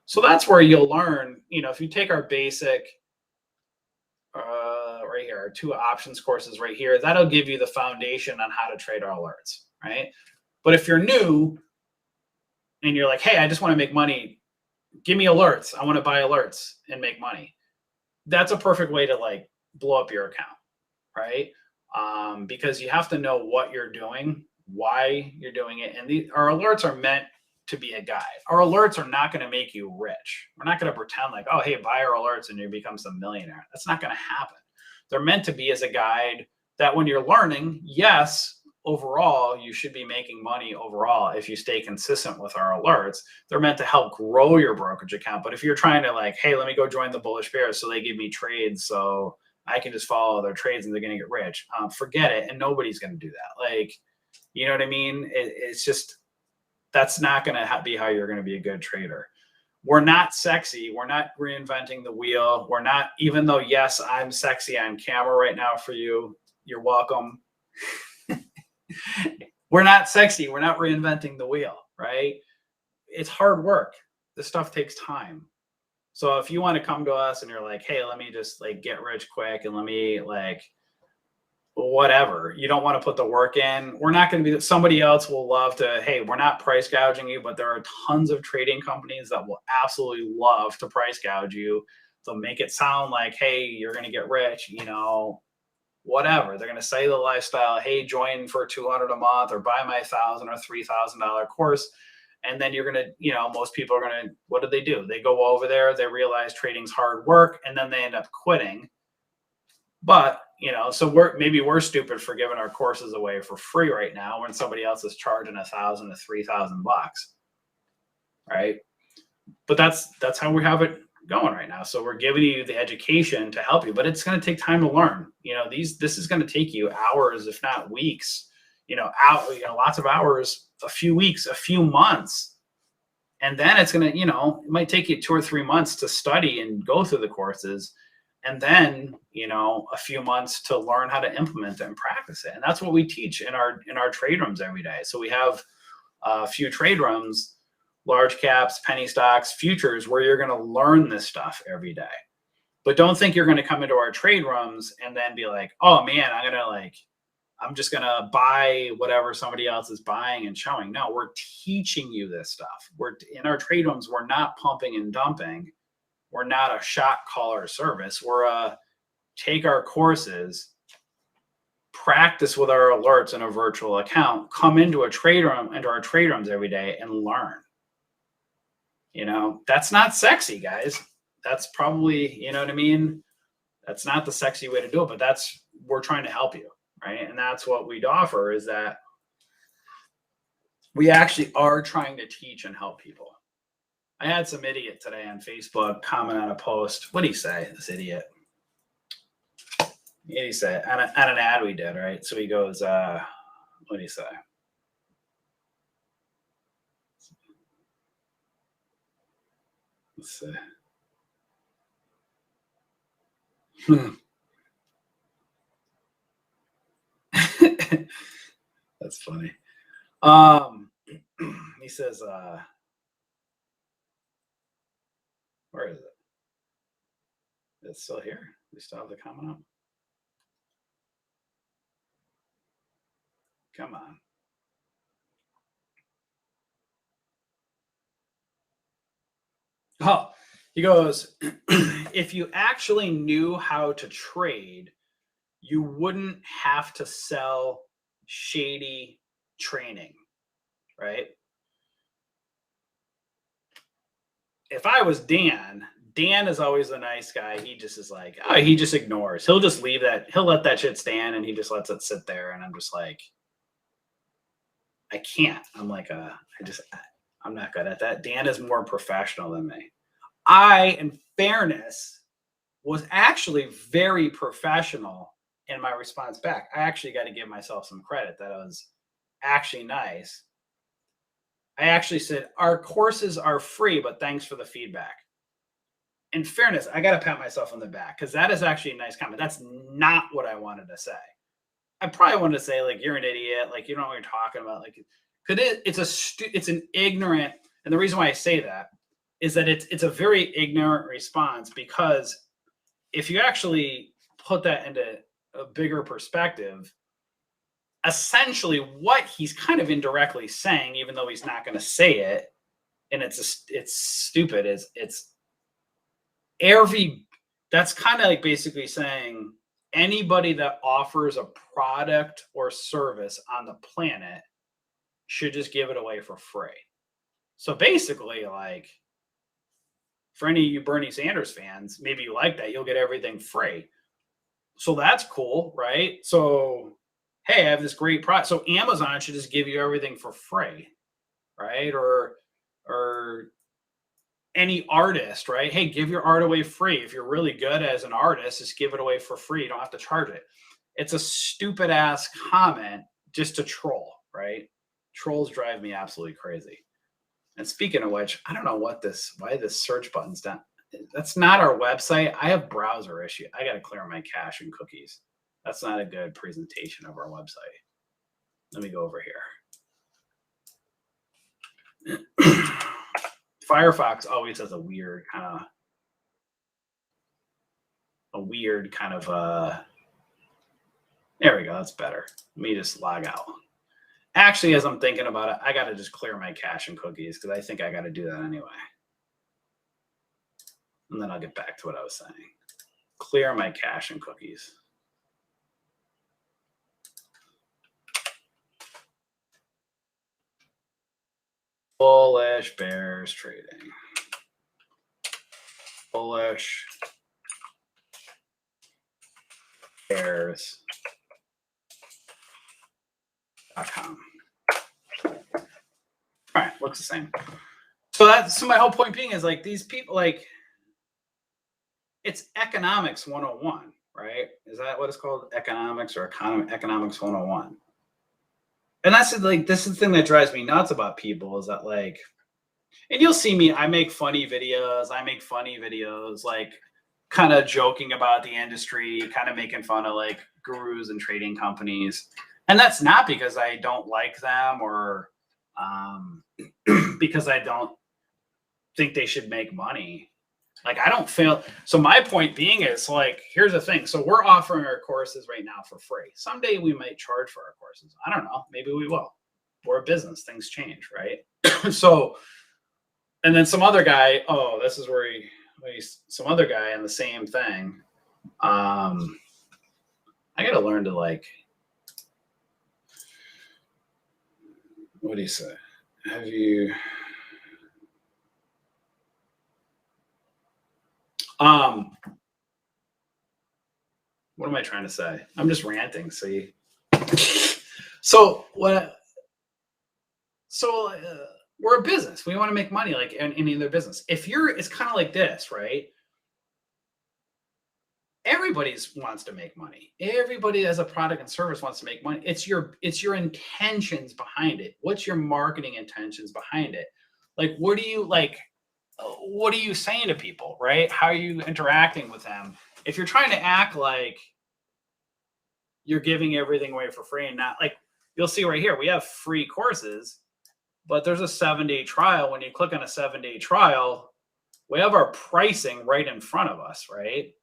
So that's where you'll learn, if you take our basic, right here, our 2 options courses right here, that'll give you the foundation on how to trade our alerts, right? But if you're new and you're like, hey, I just want to make money, give me alerts. I want to buy alerts and make money. That's a perfect way to like blow up your account, right? Because you have to know what you're doing, why you're doing it. And our alerts are meant to be a guide. Our alerts are not going to make you rich. We're not going to pretend like, oh, hey, buy our alerts and you become some millionaire. That's not going to happen. They're meant to be as a guide that when you're learning, yes, overall, you should be making money overall if you stay consistent with our alerts. They're meant to help grow your brokerage account. But if you're trying to like, hey, let me go join the bullish bears so they give me trades so I can just follow their trades and they're going to get rich, forget it. And nobody's going to do that. Like, you know what I mean? It's just, that's not going to be how you're going to be a good trader. We're not sexy. We're not reinventing the wheel. We're not, even though, yes, I'm sexy on camera right now for you. You're welcome. We're not sexy. We're not reinventing the wheel, right? It's hard work. This stuff takes time. So if you want to come to us and you're like, hey, let me just like get rich quick and let me like whatever, you don't want to put the work in, we're not going to be, somebody else will love to, hey, we're not price gouging you, but there are tons of trading companies that will absolutely love to price gouge you. They'll make it sound like, hey, you're going to get rich, whatever. They're going to say the lifestyle, hey, join for $200 a month or buy my $1,000 or $3,000 course. And then you're going to, most people are going to, what do? They go over there, they realize trading's hard work, and then they end up quitting. But, so we're stupid for giving our courses away for free right now when somebody else is charging $1,000 to $3,000, right? But that's how we have it going right now. So we're giving you the education to help you, but it's going to take time to learn. This is going to take you hours, if not weeks, lots of hours, a few weeks, a few months. And then it's going to, it might take you 2 or 3 months to study and go through the courses. And then, a few months to learn how to implement it and practice it. And that's what we teach in our trade rooms every day. So we have a few trade rooms, large caps, penny stocks, futures, where you're going to learn this stuff every day. But don't think you're going to come into our trade rooms and then be like, oh man, I'm just going to buy whatever somebody else is buying and showing. No, we're teaching you this stuff. We're in our trade rooms. We're not pumping and dumping. We're not a shot caller service. We're take our courses, practice with our alerts in a virtual account, come into our trade rooms every day and learn. That's not sexy, guys. That's probably, you know what I mean? That's not the sexy way to do it, but we're trying to help you, right? And that's what we'd offer, is that we actually are trying to teach and help people. I had some idiot today on Facebook comment on a post. What did he say? This idiot. What did he say? On an ad we did, right? So he goes, what did he say? Let's see. That's funny. He says, where is it? It's still here. We still have the comment up. Come on. Oh, he goes, if you actually knew how to trade, you wouldn't have to sell shady training, right? If I was Dan is always a nice guy. He just is like, oh, he just ignores. He'll just leave that. He'll let that shit stand and he just lets it sit there. And I'm just like, I can't. I'm like, I'm not good at that. Dan is more professional than me. I, in fairness, was actually very professional in my response back. I actually got to give myself some credit. That was actually nice. I actually said, our courses are free, but thanks for the feedback. In fairness, I got to pat myself on the back because that is actually a nice comment. That's not what I wanted to say. I probably wanted to say, like, you're an idiot. Like, you don't know what you're talking about. Like, it's an ignorant. And the reason why I say that is that it's a very ignorant response, because if you actually put that into a bigger perspective, essentially what he's kind of indirectly saying, even though he's not going to say it, and it's stupid, is that's kind of like basically saying anybody that offers a product or service on the planet should just give it away for free. So basically, like, for any of you Bernie Sanders fans, maybe you like that, you'll get everything free. So that's cool, right? So, hey, I have this great product. So Amazon should just give you everything for free, right? Or any artist, right? Hey, give your art away free. If you're really good as an artist, just give it away for free. You don't have to charge it. It's a stupid ass comment just to troll, right? Trolls drive me absolutely crazy. And speaking of which, I don't know why this search button's done. That's not our website. I have browser issue. I got to clear my cache and cookies. That's not a good presentation of our website. Let me go over here. Firefox always has a weird kind of, there we go. That's better. Let me just log out. Actually, as I'm thinking about it, I got to just clear my cache and cookies because I think I got to do that anyway. And then I'll get back to what I was saying. Clear my cache and cookies. Bullish bears trading. Bullish bears.com. All right, looks the same. So my whole point being is, like, these people, like, it's economics 101, right? Is that what it's called? Economics or economics 101. And that's like, this is the thing that drives me nuts about people is that, like, and you'll see me, I make funny videos, like, kind of joking about the industry, kind of making fun of, like, gurus and trading companies. And that's not because I don't like them or because I don't think they should make money. Like, I don't feel, so my point being is, like, here's the thing. So we're offering our courses right now for free. Someday we might charge for our courses. I don't know. Maybe we will. We're a business. Things change, right? So, and then some other guy, this is where some other guy on the same thing. I got to learn to, like, what do you say? Have you... what am I trying to say? I'm just ranting. See, so what? So we're a business. We want to make money like in any other business. It's kind of like this, right? Everybody wants to make money. Everybody as a product and service wants to make money. It's your intentions behind it. What's your marketing intentions behind it? Like, what are you saying to people, right? How are you interacting with them? If you're trying to act like you're giving everything away for free and not like, you'll see right here, we have free courses, but there's a 7-day trial. When you click on a 7-day trial, we have our pricing right in front of us, right?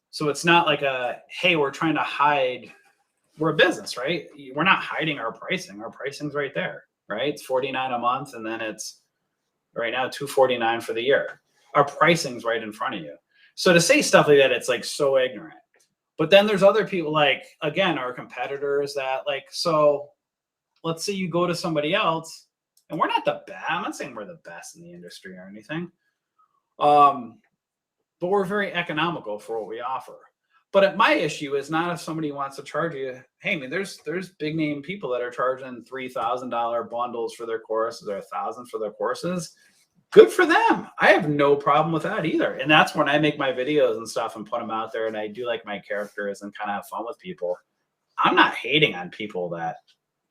So it's not like hey, we're trying to hide. We're a business, right? We're not hiding our pricing. Our pricing's right there, right? It's $49 a month, and then it's right now $249 for the year. Our pricing's right in front of you. So to say stuff like that, it's like so ignorant. But then there's other people, like, again, our competitors that like, so let's say you go to somebody else, and we're not the best. I'm not saying we're the best in the industry or anything. But we're very economical for what we offer. But my issue is not if somebody wants to charge you. Hey, I mean, there's big name people that are charging $3,000 bundles for their courses or $1,000 for their courses. Good for them. I have no problem with that either. And that's when I make my videos and stuff and put them out there, and I do like my characters and kind of have fun with people. I'm not hating on people that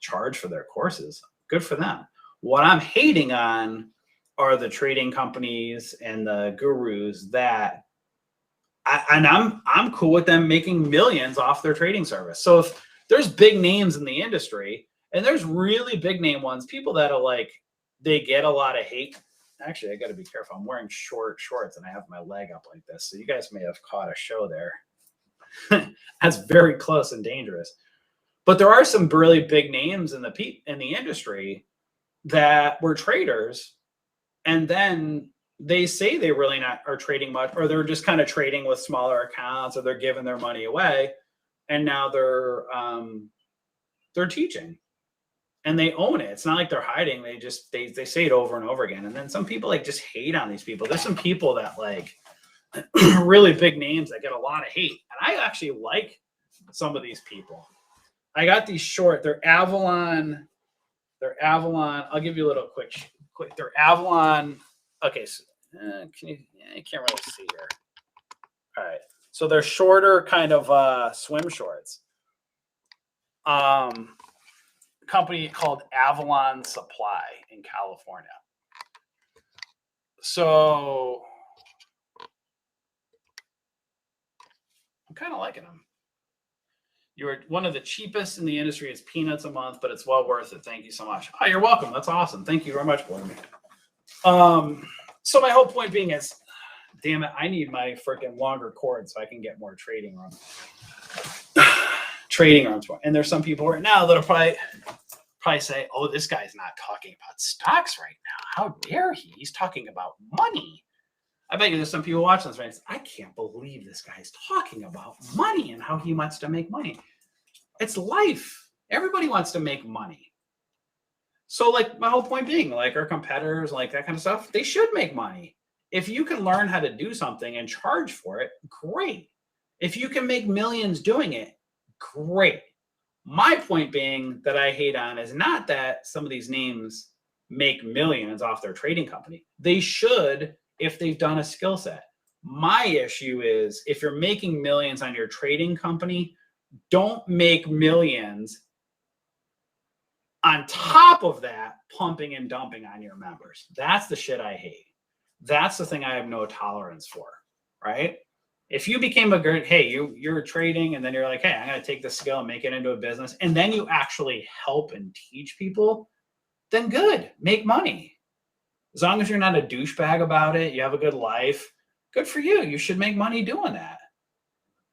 charge for their courses. Good for them. What I'm hating on are the trading companies and the gurus that, I'm cool with them making millions off their trading service. So if there's big names in the industry, and there's really big name ones, people that are like, they get a lot of hate. Actually, I got to be careful. I'm wearing short shorts and I have my leg up like this. So you guys may have caught a show there. That's very close and dangerous. But there are some really big names in the industry that were traders, and then they say they really not are trading much, or they're just kind of trading with smaller accounts, or they're giving their money away, and now they're teaching, and they own it. It's not like they're hiding. They say it over and over again. And then some people like just hate on these people. There's some people that like really big names that get a lot of hate, and I actually like some of these people. I got these short. They're AVAL. I'll give you a little quick. They're AVAL. Okay, so I can't really see here. All right, so they're shorter, kind of swim shorts. Company called AVAL Supply in California. So I'm kind of liking them. You're one of the cheapest in the industry. It's peanuts a month, but it's well worth it. Thank you so much. Oh, you're welcome. That's awesome. Thank you very much, boy. So my whole point being is, damn it, I need my freaking longer cord so I can get more trading runs. And there's some people right now that'll probably say, oh, this guy's not talking about stocks right now. How dare he? He's talking about money. I bet you there's some people watching this right now. I can't believe this guy's talking about money and how he wants to make money. It's life. Everybody wants to make money. So like my whole point being, like our competitors, like that kind of stuff, they should make money. If you can learn how to do something and charge for it, great. If you can make millions doing it, great. My point being that I hate on is not that some of these names make millions off their trading company. They should, if they've done a skill set. My issue is if you're making millions on your trading company, don't make millions on top of that pumping and dumping on your members. That's the shit I hate. That's the thing I have no tolerance for, right? If you became a good, hey, you're trading, and then you're like, hey, I'm going to take this skill and make it into a business, and then you actually help and teach people, then good, make money. As long as you're not a douchebag about it, you have a good life, good for you. You should make money doing that.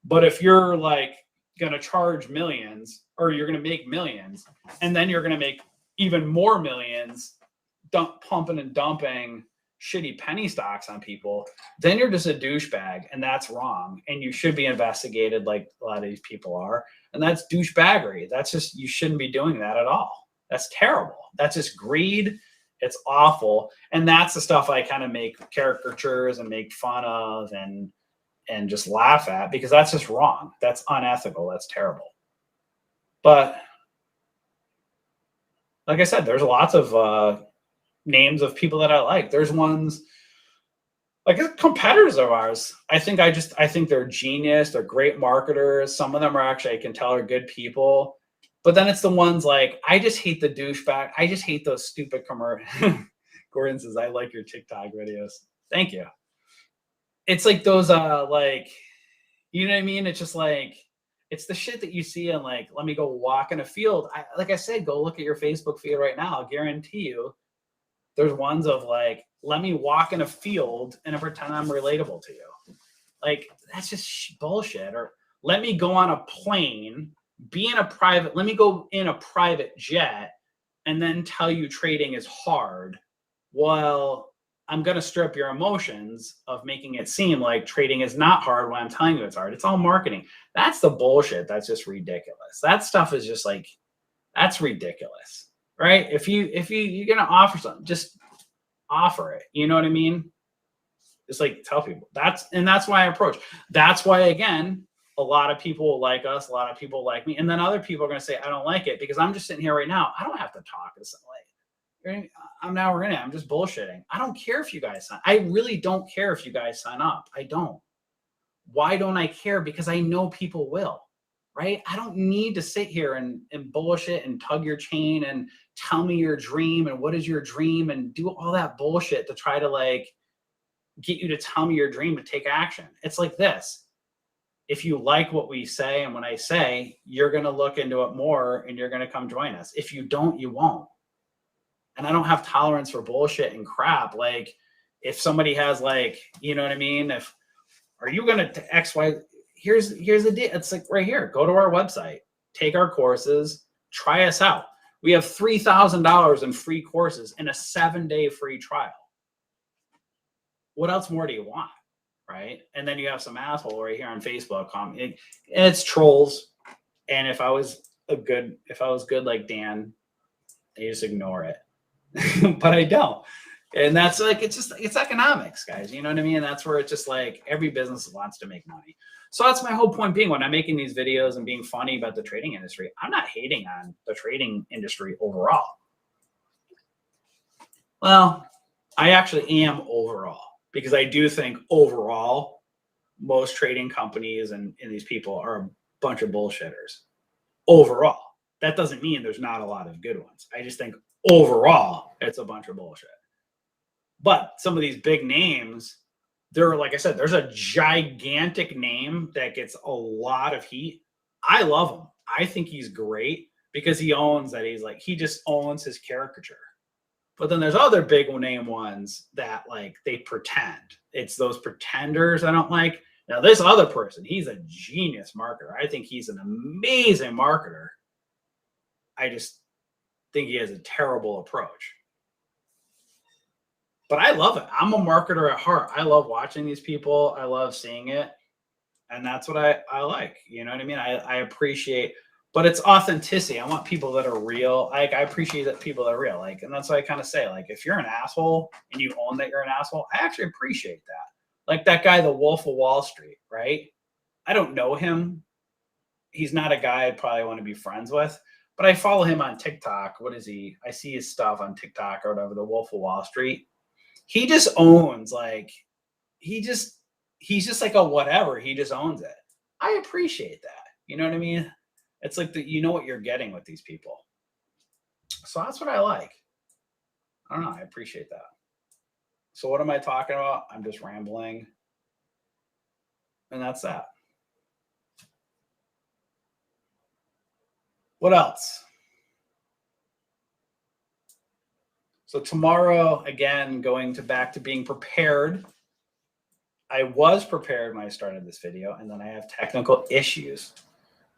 But if you're like going to charge millions, or you're going to make millions, and then you're going to make even more millions pumping and dumping shitty penny stocks on people, then you're just a douchebag, and that's wrong. And you should be investigated like a lot of these people are. And that's douchebaggery. That's just, you shouldn't be doing that at all. That's terrible. That's just greed. It's awful. And that's the stuff I kind of make caricatures and make fun of and just laugh at, because that's just wrong. That's unethical. That's terrible. But like I said, there's lots of names of people that I like. There's ones like competitors of ours. I think they're genius. They're great marketers. Some of them are actually, I can tell, are good people. But then it's the ones like, I just hate the douchebag. I just hate those stupid commercials. Gordon says, I like your TikTok videos. Thank you. It's like those, like, you know what I mean? It's just like, it's the shit that you see and like, let me go walk in a field. Like I said, go look at your Facebook feed right now. I'll guarantee you there's ones of like, let me walk in a field and pretend I'm relatable to you. Like, that's just bullshit. Or let me go on a plane, let me go in a private jet and then tell you trading is hard. Well, I'm going to strip your emotions of making it seem like trading is not hard when I'm telling you it's hard. It's all marketing. That's the bullshit. That's just ridiculous. That stuff is just like, that's ridiculous, right? If you're going to offer something, just offer it. You know what I mean? Just like tell people. That's why I approach. That's why, again, a lot of people like us, a lot of people like me, and then other people are going to say, I don't like it because I'm just sitting here right now. I don't have to talk to somebody. I'm just bullshitting. I don't care if you guys sign. I really don't care if you guys sign up. I don't. Why don't I care? Because I know people will, right? I don't need to sit here and bullshit and tug your chain and tell me your dream and what is your dream and do all that bullshit to try to like get you to tell me your dream to take action. It's like this. If you like what we say and when I say, you're going to look into it more and you're going to come join us. If you don't, you won't. And I don't have tolerance for bullshit and crap. Like if somebody has like, you know what I mean? Are you going to X, Y, here's the deal. It's like right here, go to our website, take our courses, try us out. We have $3,000 in free courses and a 7-day free trial. What else more do you want? Right. And then you have some asshole right here on Facebook. And it's trolls. And if I was good like Dan, I just ignore it. But I don't. And that's like, it's economics, guys. You know what I mean? That's where it's just like every business wants to make money. So that's my whole point being when I'm making these videos and being funny about the trading industry, I'm not hating on the trading industry overall. Well, I actually am overall because I do think overall, most trading companies and these people are a bunch of bullshitters overall. That doesn't mean there's not a lot of good ones. I just think overall, it's a bunch of bullshit. But some of these big names, they're like I said, there's a gigantic name that gets a lot of heat. I love him. I think he's great because he owns that. He just owns his caricature. But then there's other big name ones that like they pretend. It's those pretenders I don't like. Now this other person, he's a genius marketer. I think he's an amazing marketer. I just think he has a terrible approach. But I love it. I'm a marketer at heart. I love watching these people. I love seeing it. And that's what I like. You know what I mean? I appreciate, but it's authenticity. I want people that are real. I appreciate that people that are real. Like, and that's what I kind of say. Like, if you're an asshole and you own that you're an asshole, I actually appreciate that. Like that guy, the Wolf of Wall Street, right? I don't know him. He's not a guy I'd probably want to be friends with, but I follow him on TikTok. What is he? I see his stuff on TikTok or whatever, the Wolf of Wall Street. He just owns, like, he's just like a whatever. He just owns it. I appreciate that. You know what I mean? It's like you know what you're getting with these people. So that's what I like. I don't know. I appreciate that. So what am I talking about? I'm just rambling. And that's that. What else? So tomorrow, again, going back to being prepared. I was prepared when I started this video, and then I have technical issues.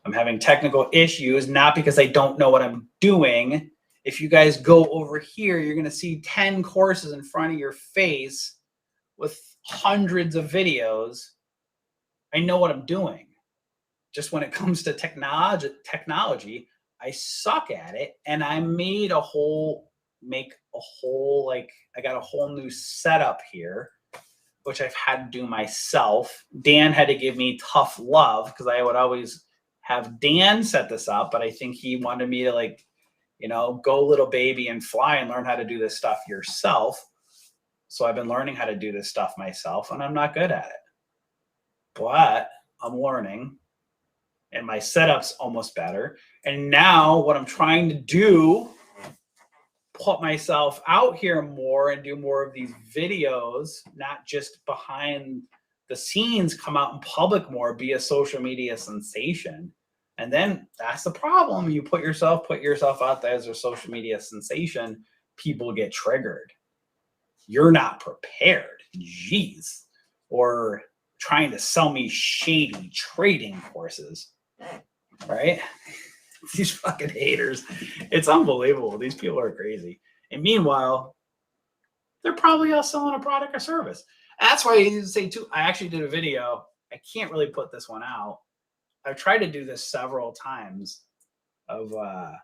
I'm having technical issues, not because I don't know what I'm doing. If you guys go over here, you're going to see 10 courses in front of your face with hundreds of videos. I know what I'm doing. Just when it comes to technology, I suck at it, and I made a whole, like, I got a whole new setup here, which I've had to do myself. Dan had to give me tough love because I would always have Dan set this up, but I think he wanted me to, like, You know, go little baby and fly and learn how to do this stuff yourself. So I've been learning how to do this stuff myself, and I'm not good at it. But I'm learning, and my setup's almost better. And now what I'm trying to do, put myself out here more and do more of these videos, not just behind the scenes, come out in public more, be a social media sensation. And then that's the problem. You put yourself out there as a social media sensation, people get triggered. You're not prepared. Jeez. Or trying to sell me shady trading courses, right? These fucking haters. It's unbelievable. These people are crazy. And meanwhile, they're probably all selling a product or service. That's why I say too, I actually did a video. I can't really put this one out. I've tried to do this several times of I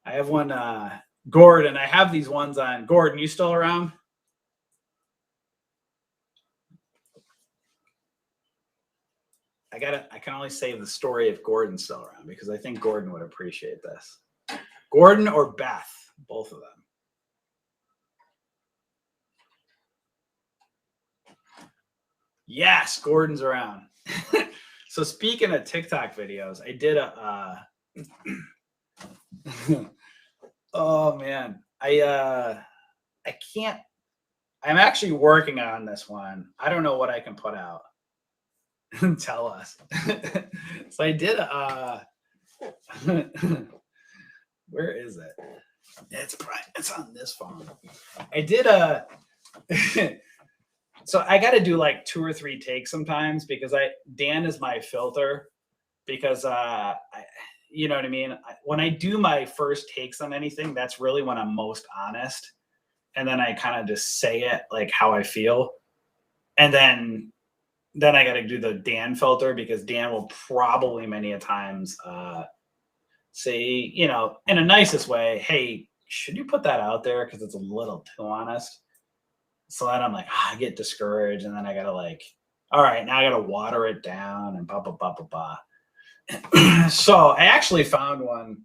have one Gordon. I have these ones on Gordon. You still around? I can only save the story if Gordon's still around, because I think Gordon would appreciate this. Gordon or Beth, both of them. Yes, Gordon's around. So speaking of TikTok videos, I did a oh man, I can't. I'm actually working on this one. I don't know what I can put out. Tell us. So I did where is it? It's on this phone. I did so I got to do like 2 or 3 takes sometimes, because Dan is my filter, because you know what I mean? When I do my first takes on anything, that's really when I'm most honest. And then I kind of just say it like how I feel. And then I got to do the Dan filter, because Dan will probably many a times say, you know, in a nicest way, hey, should you put that out there? Because it's a little too honest. So then I'm like, I get discouraged. And then I got to like, all right, now I got to water it down and blah, blah, blah, blah, blah. So I actually found one.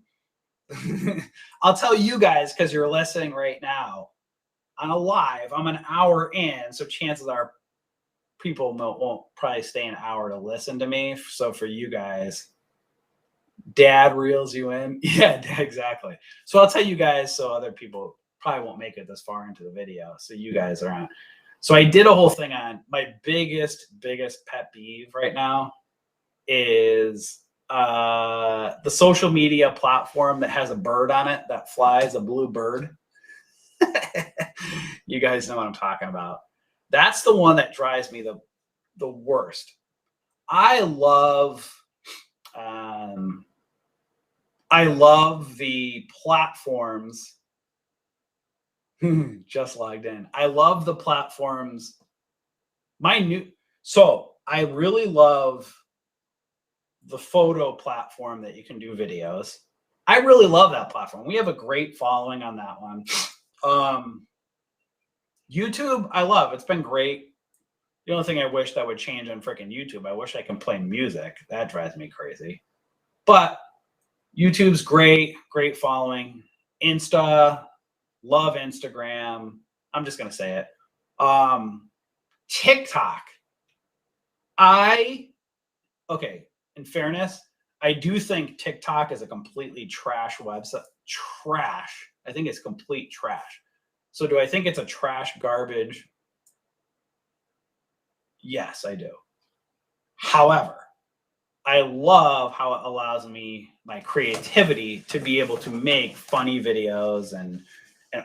I'll tell you guys, because you're listening right now on a live. I'm an hour in. So chances are people won't probably stay an hour to listen to me. So for you guys, Dad reels you in. Yeah, exactly. So I'll tell you guys, so other people probably won't make it this far into the video. So you guys are on. So I did a whole thing on my biggest pet peeve right now is the social media platform that has a bird on it that flies, a blue bird. You guys know what I'm talking about. That's the one that drives me the worst. I love the platforms. Just logged in. I love the platforms. So I really love the photo platform that you can do videos. I really love that platform. We have a great following on that one. YouTube, I love. It's been great. The only thing I wish that would change on freaking YouTube, I wish I can play music. That drives me crazy. But YouTube's great following. Insta, love Instagram. I'm just going to say it. TikTok. Okay, in fairness, I do think TikTok is a completely trash website. Trash. I think it's complete trash. So do I think it's a trash garbage? Yes, I do. However, I love how it allows me my creativity to be able to make funny videos and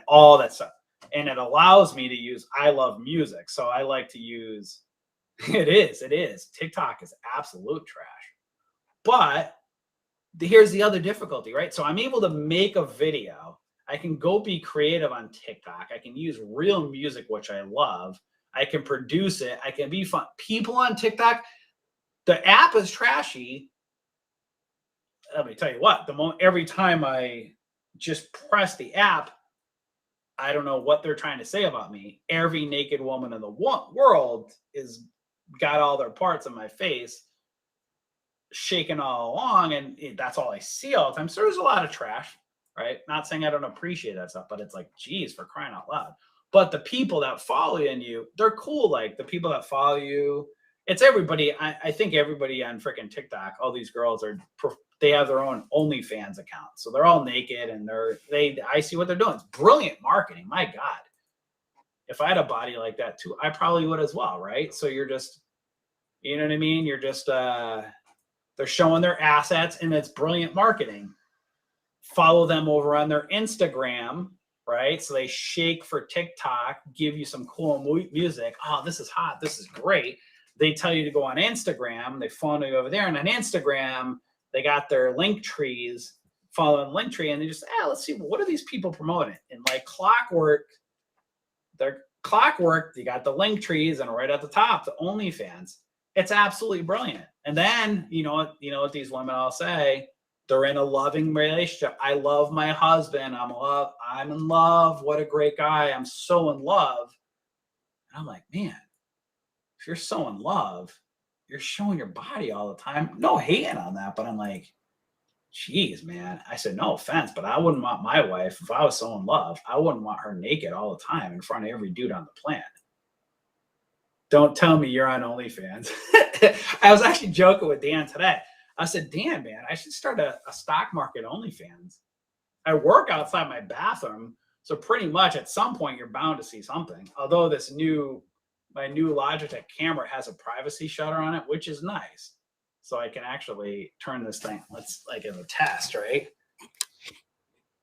all that stuff. And it allows me to use, I love music. So I like to use, it is. TikTok is absolute trash. But here's the other difficulty, right? So I'm able to make a video. I can go be creative on TikTok. I can use real music, which I love. I can produce it. I can be fun. People on TikTok, the app is trashy. Let me tell you what, every time I just press the app, I don't know what they're trying to say about me. Every naked woman in the world is got all their parts of my face shaking all along, and that's all I see all the time. So there's a lot of trash. right? Not saying I don't appreciate that stuff, but it's like, geez, for crying out loud. But the people that follow you, they're cool. Like the people that follow you, it's everybody. I think everybody on freaking TikTok, all these girls they have their own OnlyFans account. So they're all naked and I see what they're doing. It's brilliant marketing. My God. If I had a body like that too, I probably would as well, right? So you're just, you know what I mean? You're just, they're showing their assets and it's brilliant marketing. Follow them over on their Instagram, right? So they shake for TikTok, give you some cool music. Oh, this is hot. This is great. They tell you to go on Instagram. They follow you over there. And on Instagram, they got their link trees, following the link tree. And they just, let's see, what are these people promoting? And like clockwork, you got the link trees and right at the top, the OnlyFans. It's absolutely brilliant. And then, you know what these women all say? They're in a loving relationship. I love my husband. I'm in love. What a great guy. I'm so in love. And I'm like, man, if you're so in love, you're showing your body all the time. No hating on that, but I'm like, geez, man. I said, no offense, but I wouldn't want my wife, if I was so in love, I wouldn't want her naked all the time in front of every dude on the planet. Don't tell me you're on OnlyFans. I was actually joking with Dan today. I said, Dan, man, I should start a stock market OnlyFans. I work outside my bathroom, so pretty much at some point you're bound to see something. Although my new Logitech camera has a privacy shutter on it, which is nice. So I can actually turn this thing. Let's like in a test, right?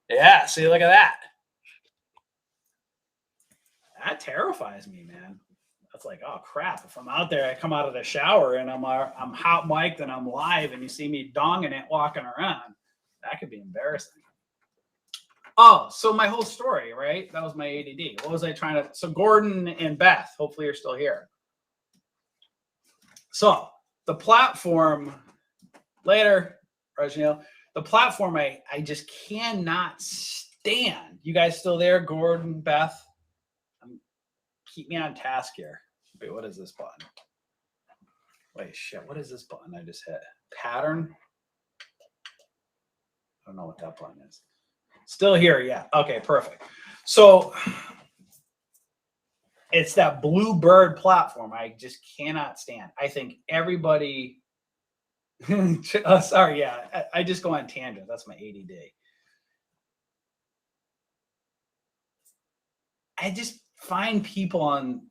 Yeah, see, look at that. That terrifies me, man. That's like, oh crap. If I'm out there, I come out of the shower and I'm hot mic'd and I'm live and you see me donging it walking around, that could be embarrassing. Oh, so my whole story, right? That was my ADD. What was I trying to? So Gordon and Beth, hopefully you're still here. So the platform later, Reginald, the platform I just cannot stand. You guys still there? Gordon, Beth? Keep me on task here. Wait, what is this button? Wait, shit. What is this button I just hit? Pattern? I don't know what that button is. Still here, yeah. Okay, perfect. So it's that Bluebird platform I just cannot stand. I think everybody sorry, yeah. I just go on tangent. That's my ADD. I just find people on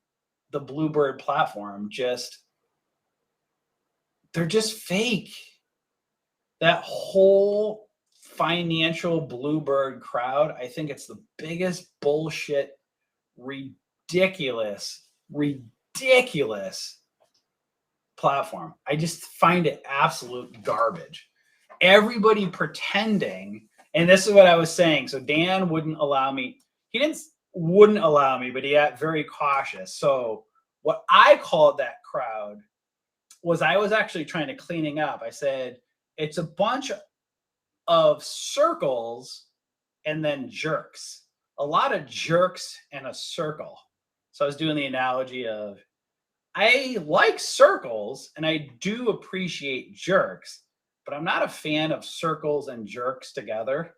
the Bluebird platform they're just fake. That whole financial Bluebird crowd, I think it's the biggest bullshit, ridiculous platform. I just find it absolute garbage. Everybody pretending, and this is what I was saying. So Dan wouldn't allow me. Wouldn't allow me, but he got very cautious. So what I called that crowd was I was actually trying to cleaning up. I said, it's a bunch of circles and then jerks. A lot of jerks in a circle. So I was doing the analogy of, I like circles and I do appreciate jerks, but I'm not a fan of circles and jerks together.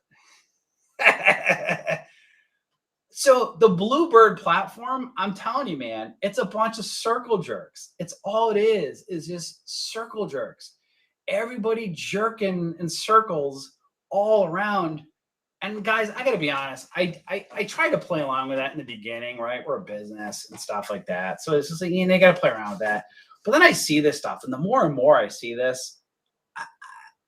So the Bluebird platform, I'm telling you, man, it's a bunch of circle jerks. It's all it is just circle jerks. Everybody jerking in circles all around. And guys, I got to be honest. I tried to play along with that in the beginning, right? We're a business and stuff like that. So it's just like, they got to play around with that. But then I see this stuff. And the more and more I see this,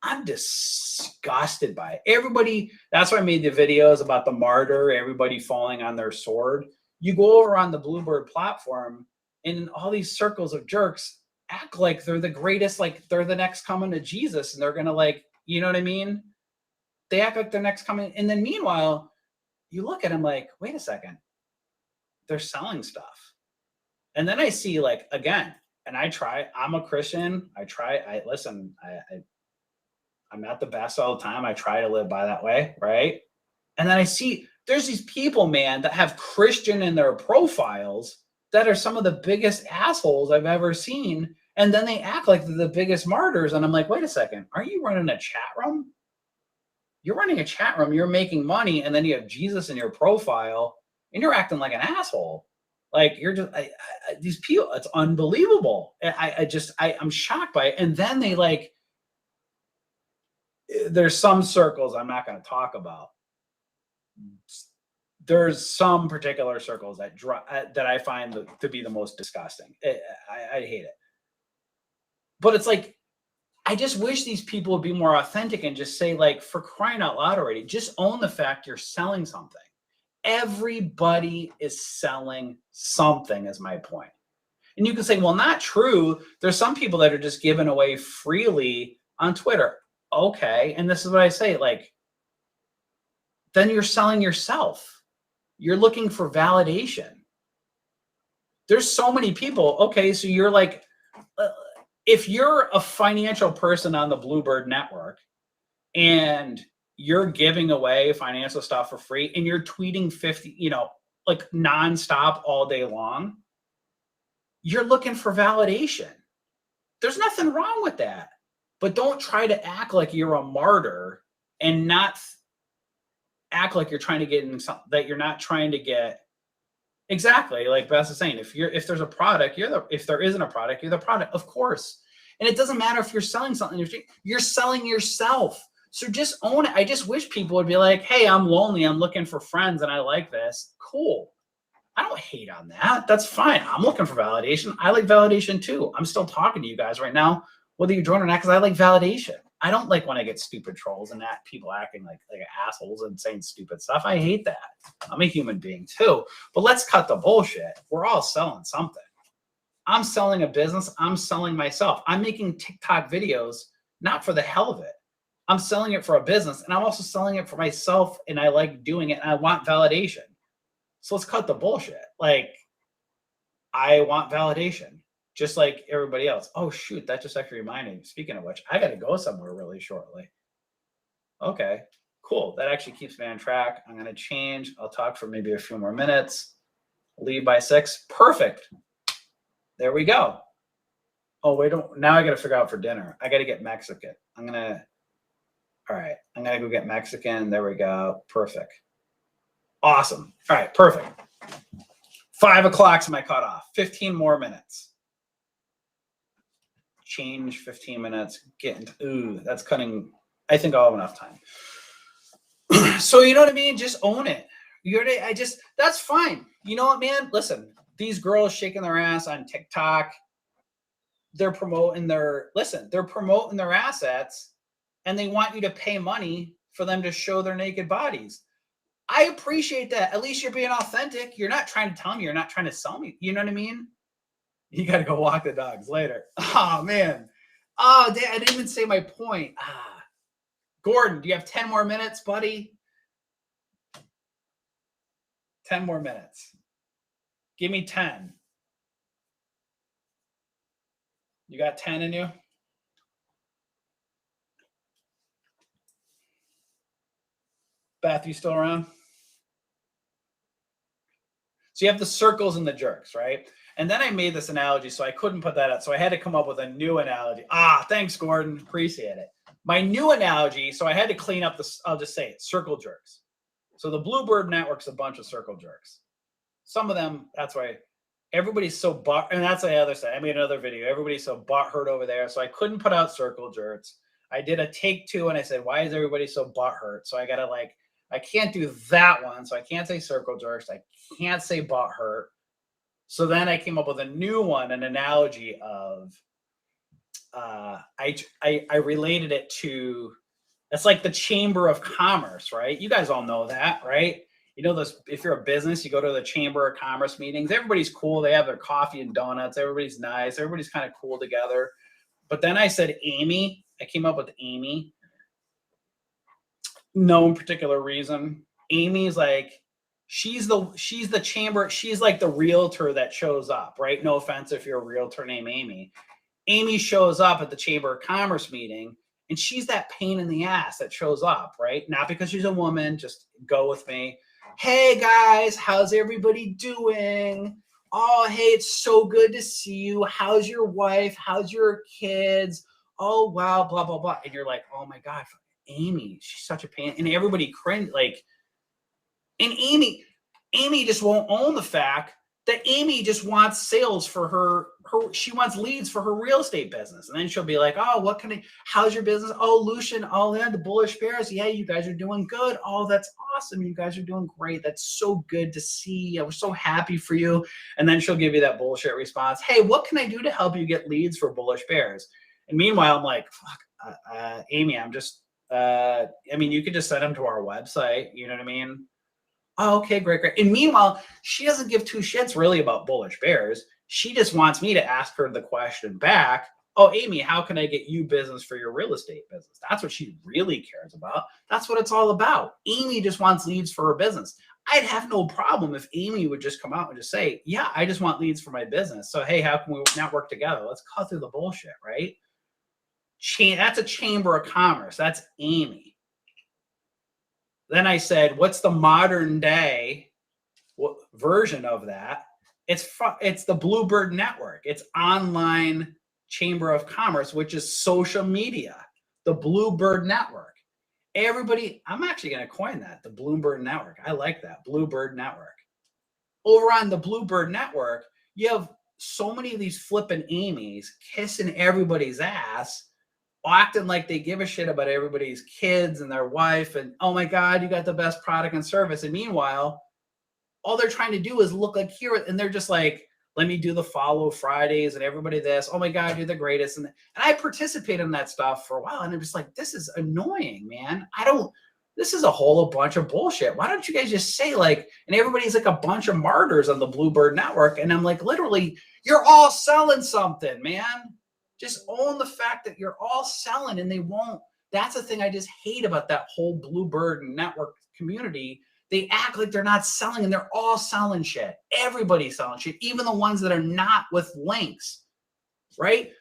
I'm disgusted by it. Everybody, that's why I made the videos about the martyr, everybody falling on their sword. You go over on the Bluebird platform and all these circles of jerks act like they're the greatest, like they're the next coming of Jesus. And they're going to like, you know what I mean? They act like they're next coming. And then meanwhile, you look at them like, wait a second, they're selling stuff. And then I see like, again, and I'm a Christian. I'm not the best all the time. I try to live by that way, right? And then I see there's these people, man, that have Christian in their profiles that are some of the biggest assholes I've ever seen. And then they act like they're the biggest martyrs. And I'm like, wait a second, aren't you running a chat room? You're running a chat room, you're making money, and then you have Jesus in your profile, and you're acting like an asshole. Like you're just these people. It's unbelievable. I'm shocked by it. And then they like. There's some circles I'm not going to talk about. There's some particular circles that I find to be the most disgusting. I hate it. But it's like, I just wish these people would be more authentic and just say, like, for crying out loud already, just own the fact you're selling something. Everybody is selling something, is my point. And you can say, well, not true. There's some people that are just giving away freely on Twitter. Okay. And this is what I say, like, then you're selling yourself. You're looking for validation. There's so many people. Okay. So you're like, if you're a financial person on the Bluebird network and you're giving away financial stuff for free and you're tweeting 50, like nonstop all day long, you're looking for validation. There's nothing wrong with that. But don't try to act like you're a martyr and not act like you're trying to get in something that you're not trying to get. Exactly. Like Beth is saying, if there's a product, if there isn't a product, you're the product, of course. And it doesn't matter if you're selling something, you're selling yourself. So just own it. I just wish people would be like, hey, I'm lonely. I'm looking for friends and I like this. Cool. I don't hate on that. That's fine. I'm looking for validation. I like validation too. I'm still talking to you guys right now, whether you join or not, because I like validation. I don't like when I get stupid trolls and that people acting like assholes and saying stupid stuff. I hate that. I'm a human being too. But let's cut the bullshit. We're all selling something. I'm selling a business. I'm selling myself. I'm making TikTok videos, not for the hell of it. I'm selling it for a business, and I'm also selling it for myself, and I like doing it, and I want validation. So let's cut the bullshit. Like, I want validation, just like everybody else. Oh, shoot, that just actually reminded me. Speaking of which, I got to go somewhere really shortly. Okay, cool. That actually keeps me on track. I'm going to change. I'll talk for maybe a few more minutes. Leave by 6. Perfect. There we go. Oh, wait. Now I got to figure out for dinner. I got to get Mexican. All right. I'm going to go get Mexican. There we go. Perfect. Awesome. All right. Perfect. 5 o'clock's my cutoff. 15 more minutes. Change 15 minutes. That's cutting. I think I'll have enough time. So you know what I mean? Just own it. That's fine. You know what, man? Listen, these girls shaking their ass on TikTok. They're promoting their assets, and they want you to pay money for them to show their naked bodies. I appreciate that. At least you're being authentic. You're not trying to tell me. You're not trying to sell me. You know what I mean? You got to go walk the dogs later. Oh, man. Oh, I didn't even say my point. Gordon, do you have 10 more minutes, buddy? 10 more minutes. Give me 10. You got 10 in you? Beth, you still around? So you have the circles and the jerks, right? And then I made this analogy, so I couldn't put that up. So I had to come up with a new analogy. Thanks, Gordon. Appreciate it. My new analogy, so I had to clean up this. I'll just say it, circle jerks. So the Bluebird network's a bunch of circle jerks. Some of them, that's why everybody's so and that's the other side. I made another video. Everybody's so butthurt over there. So I couldn't put out circle jerks. I did a take 2 and I said, why is everybody so butthurt? So I got to I can't do that one. So I can't say circle jerks. I can't say butthurt. So then I came up with a new one, an analogy of, I related it to, it's like the Chamber of Commerce, right? You guys all know that, right? You know, if you're a business, you go to the Chamber of Commerce meetings, everybody's cool. They have their coffee and donuts. Everybody's nice. Everybody's kind of cool together. But then I said Amy. I came up with Amy. No particular reason. Amy's like, she's the chamber. She's like the realtor that shows up, right? No offense if you're a realtor named Amy. Amy shows up at the Chamber of Commerce meeting, and she's that pain in the ass that shows up, right? Not because she's a woman. Just go with me. Hey, guys, how's everybody doing? Oh, hey, it's so good to see you. How's your wife? How's your kids? Oh, wow, blah, blah, blah. And you're like, oh, my God, Amy, she's such a pain. And everybody cringe, like, and Amy just won't own the fact that Amy just wants sales for her, she wants leads for her real estate business. And then she'll be like, oh, what can I, how's your business? Oh, Lucian, oh, yeah, the Bullish Bears. Yeah, you guys are doing good. Oh, that's awesome. You guys are doing great. That's so good to see. I was so happy for you. And then she'll give you that bullshit response. Hey, what can I do to help you get leads for Bullish Bears? And meanwhile, I'm like, fuck, Amy, I'm just, I mean, you could just send them to our website. You know what I mean? Oh, okay, great. And meanwhile, she doesn't give two shits really about Bullish Bears. She just wants me to ask her the question back. Oh, Amy, how can I get you business for your real estate business? That's what she really cares about. That's what it's all about. Amy just wants leads for her business. I'd have no problem if Amy would just come out and just say, yeah, I just want leads for my business. So, hey, how can we network together? Let's cut through the bullshit, right? That's a chamber of commerce. That's Amy. Then I said, what's the modern day version of that? It's the Bluebird Network. It's online chamber of commerce, which is social media, the Bluebird Network. Everybody, I'm actually going to coin that, the Bluebird Network. I like that, Bluebird Network. Over on the Bluebird Network, you have so many of these flipping Amy's kissing everybody's ass, acting like they give a shit about everybody's kids and their wife, and oh my God, you got the best product and service. And meanwhile, all they're trying to do is look like hero, and they're just like, let me do the follow Fridays and everybody this. Oh my God, you're the greatest. And I participate in that stuff for a while, and I'm just like, this is annoying, man. This is a whole bunch of bullshit. Why don't you guys just say, like, and everybody's like a bunch of martyrs on the Bluebird Network. And I'm like, literally, you're all selling something, man. Just own the fact that you're all selling, and they won't. That's the thing I just hate about that whole Bluebird Network community. They act like they're not selling, and they're all selling shit. Everybody's selling shit, even the ones that are not with links, right?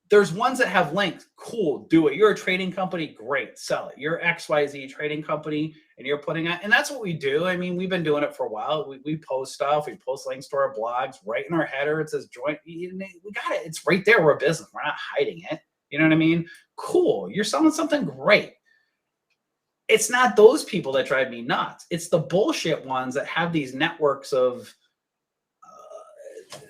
There's ones that have links. Cool, do it. You're a trading company, great, sell it. You're XYZ trading company, and you're putting out, and that's what we do. I mean, we've been doing it for a while. We post stuff. We post links to our blogs. Right in our header, it says join. We got it. It's right there. We're a business. We're not hiding it. You know what I mean? Cool. You're selling something great. It's not those people that drive me nuts. It's the bullshit ones that have these networks of,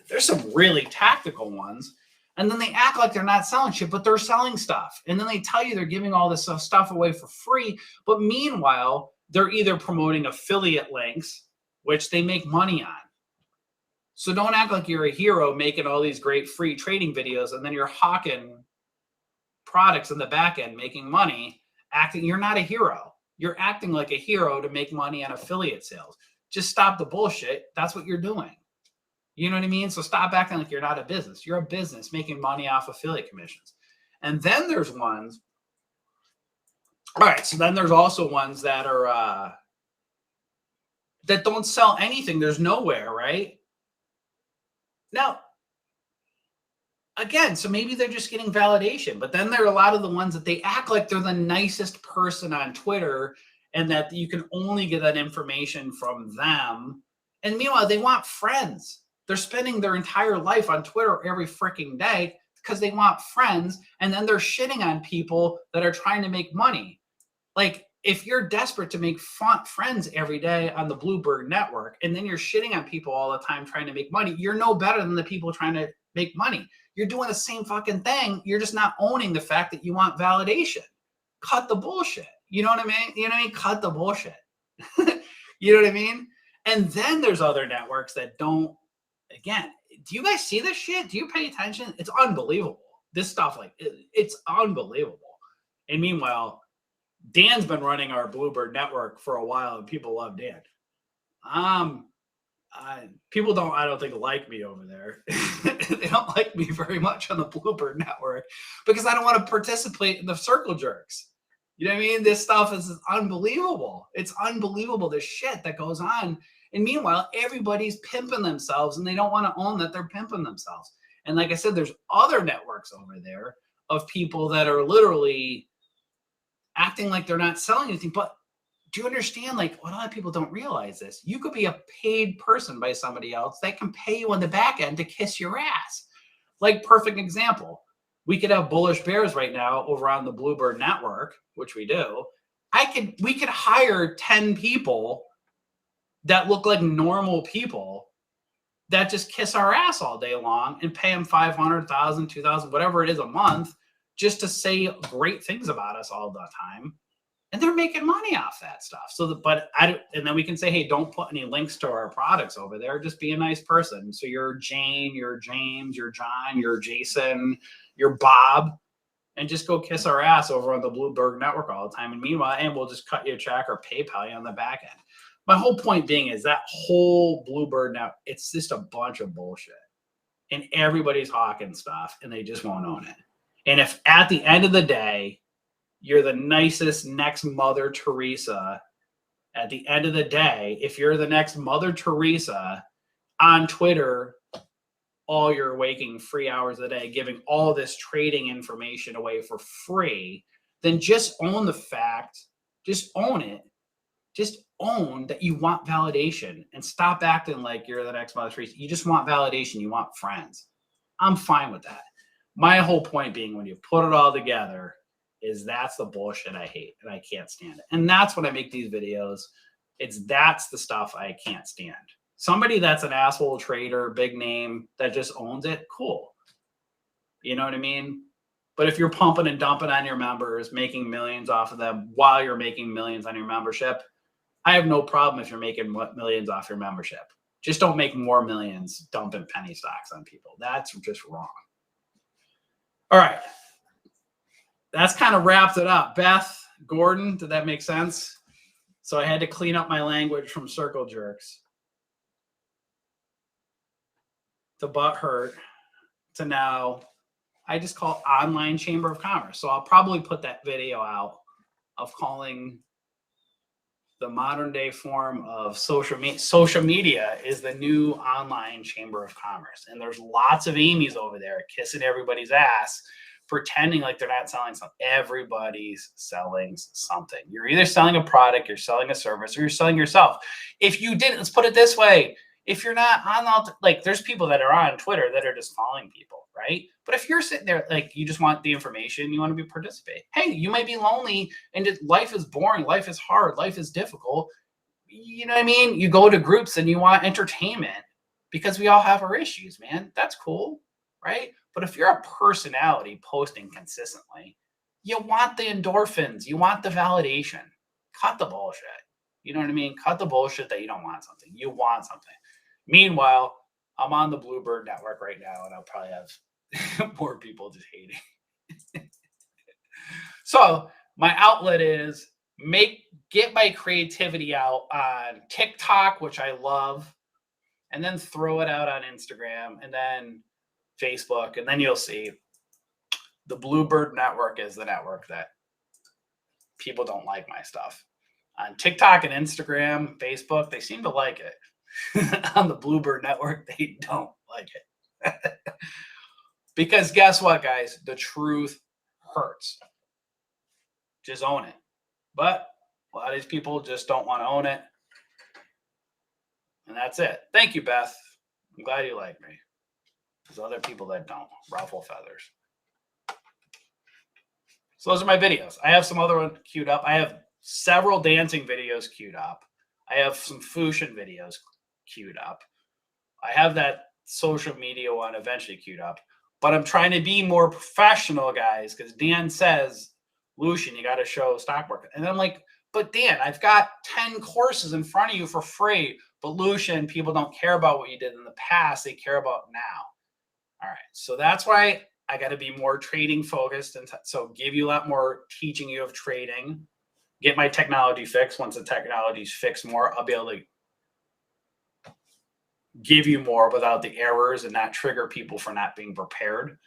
there's some really tactical ones. And then they act like they're not selling shit, but they're selling stuff. And then they tell you they're giving all this stuff away for free. But meanwhile, they're either promoting affiliate links, which they make money on. So don't act like you're a hero making all these great free trading videos, and then you're hawking products in the back end, making money, acting, you're not a hero. You're acting like a hero to make money on affiliate sales. Just stop the bullshit. That's what you're doing. You know what I mean? So stop acting like you're not a business. You're a business making money off affiliate commissions. And then there's ones. All right. So then there's also ones that are, that don't sell anything. There's nowhere, right? Now, again, so maybe they're just getting validation, but then there are a lot of the ones that they act like they're the nicest person on Twitter, and that you can only get that information from them. And meanwhile, they want friends. They're spending their entire life on Twitter every freaking day because they want friends. And then they're shitting on people that are trying to make money. Like, if you're desperate to make friends every day on the Bluebird Network, and then you're shitting on people all the time trying to make money, you're no better than the people trying to make money. You're doing the same fucking thing. You're just not owning the fact that you want validation. Cut the bullshit. You know what I mean? You know what I mean? Cut the bullshit. You know what I mean? And then there's other networks that don't. Again, do you guys see this shit? Do you pay attention? It's unbelievable. This stuff, like, it's unbelievable. And meanwhile, Dan's been running our Bluebird Network for a while, and people love Dan. People don't, I don't think, like me over there. They don't like me very much on the Bluebird Network because I don't want to participate in the circle jerks. You know what I mean? This stuff is unbelievable. It's unbelievable, the shit that goes on. And meanwhile, everybody's pimping themselves, and they don't want to own that they're pimping themselves. And like I said, there's other networks over there of people that are literally acting like they're not selling anything. But do you understand? Like, a lot of people don't realize this. You could be a paid person by somebody else that can pay you on the back end to kiss your ass. Like, perfect example. We could have bullish bears right now over on the Bluebird network, which we do. We could hire 10 people that look like normal people that just kiss our ass all day long and pay them $500,000, $2,000, whatever it is a month, just to say great things about us all the time. And they're making money off that stuff. And then we can say, hey, don't put any links to our products over there. Just be a nice person. So you're Jane, you're James, you're John, you're Jason, you're Bob, and just go kiss our ass over on the Bluebird network all the time. And meanwhile, and we'll just cut you a check or PayPal you on the back end. My whole point being is that whole Bluebird now, it's just a bunch of bullshit. And everybody's hawking stuff and they just won't own it. And if at the end of the day, you're the nicest next Mother Teresa, at the end of the day, if you're the next Mother Teresa on Twitter, all your waking free hours a day, giving all this trading information away for free, then just own the fact, just own it. Just own that you want validation and stop acting like you're the next Mother Teresa. You just want validation. You want friends. I'm fine with that. My whole point being, when you put it all together, is that's the bullshit I hate and I can't stand it. And that's when I make these videos. That's the stuff I can't stand. Somebody that's an asshole trader, big name, that just owns it, cool. You know what I mean? But if you're pumping and dumping on your members, making millions off of them while you're making millions on your membership, I have no problem if you're making millions off your membership. Just don't make more millions dumping penny stocks on people. That's just wrong. All right. That's kind of wrapped it up. Beth, Gordon, did that make sense? So I had to clean up my language from circle jerks to butt hurt to now I just call online chamber of commerce. So I'll probably put that video out of calling the modern day form of social media. Social media is the new online chamber of commerce. And there's lots of Amy's over there kissing everybody's ass, pretending like they're not selling something. Everybody's selling something. You're either selling a product, you're selling a service, or you're selling yourself. If you didn't, let's put it this way. If you're not on, like, there's people that are on Twitter that are just following people, right? But if you're sitting there, like, you just want the information, you want to participate. Hey, you might be lonely and life is boring, life is hard, life is difficult. You know what I mean? You go to groups and you want entertainment because we all have our issues, man. That's cool, right? But if you're a personality posting consistently, you want the endorphins, you want the validation. Cut the bullshit. You know what I mean? Cut the bullshit that you don't want something. You want something. Meanwhile, I'm on the Bluebird network right now, and I'll probably have more people just hating. So my outlet is get my creativity out on TikTok, which I love, and then throw it out on Instagram and then Facebook, and then you'll see the Bluebird network is the network that people don't like my stuff. On TikTok and Instagram, Facebook, they seem to like it. On the Bluebird network, they don't like it. Because guess what, guys? The truth hurts. Just own it. But a lot of these people just don't want to own it. And that's it. Thank you, Beth. I'm glad you like me. There's other people that don't. Ruffle feathers. So those are my videos. I have some other ones queued up. I have several dancing videos queued up. I have some Fusion videos queued up. I have that social media one eventually queued up. But I'm trying to be more professional, guys, because Dan says, Lucian, you got to show stock market. And I'm like, but Dan, I've got 10 courses in front of you for free. But Lucian, people don't care about what you did in the past. They care about now. All right. So that's why I got to be more trading focused. And so give you a lot more teaching you of trading. Get my technology fixed. Once the technology's fixed more, I'll be able to give you more without the errors and not trigger people for not being prepared.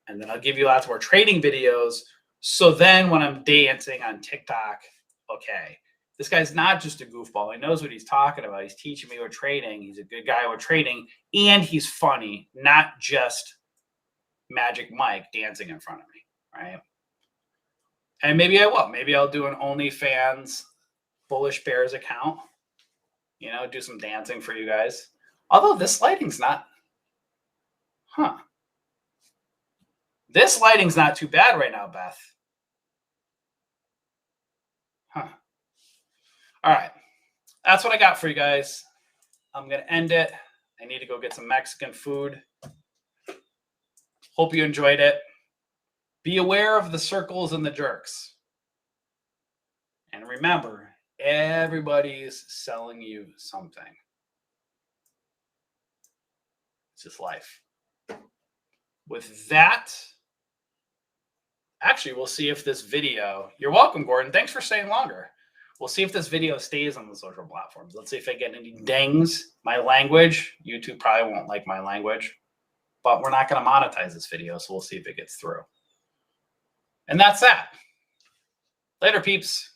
And then I'll give you lots more trading videos. So then when I'm dancing on TikTok, okay, this guy's not just a goofball. He knows what he's talking about. He's teaching me with trading. He's a good guy with trading. And he's funny, not just Magic Mike dancing in front of me, right? And maybe I will. Maybe I'll do an OnlyFans Bullish Bears account. You know, do some dancing for you guys. Although this lighting's not, This lighting's not too bad right now, Beth. Huh. All right. That's what I got for you guys. I'm going to end it. I need to go get some Mexican food. Hope you enjoyed it. Be aware of the circles and the jerks. And remember, everybody's selling you something. It's just life. With that, actually, we'll see if this video, you're welcome, Gordon. Thanks for staying longer. We'll see if this video stays on the social platforms. Let's see if I get any dings. My language, YouTube probably won't like my language, but we're not going to monetize this video, so we'll see if it gets through. And that's that. Later, peeps.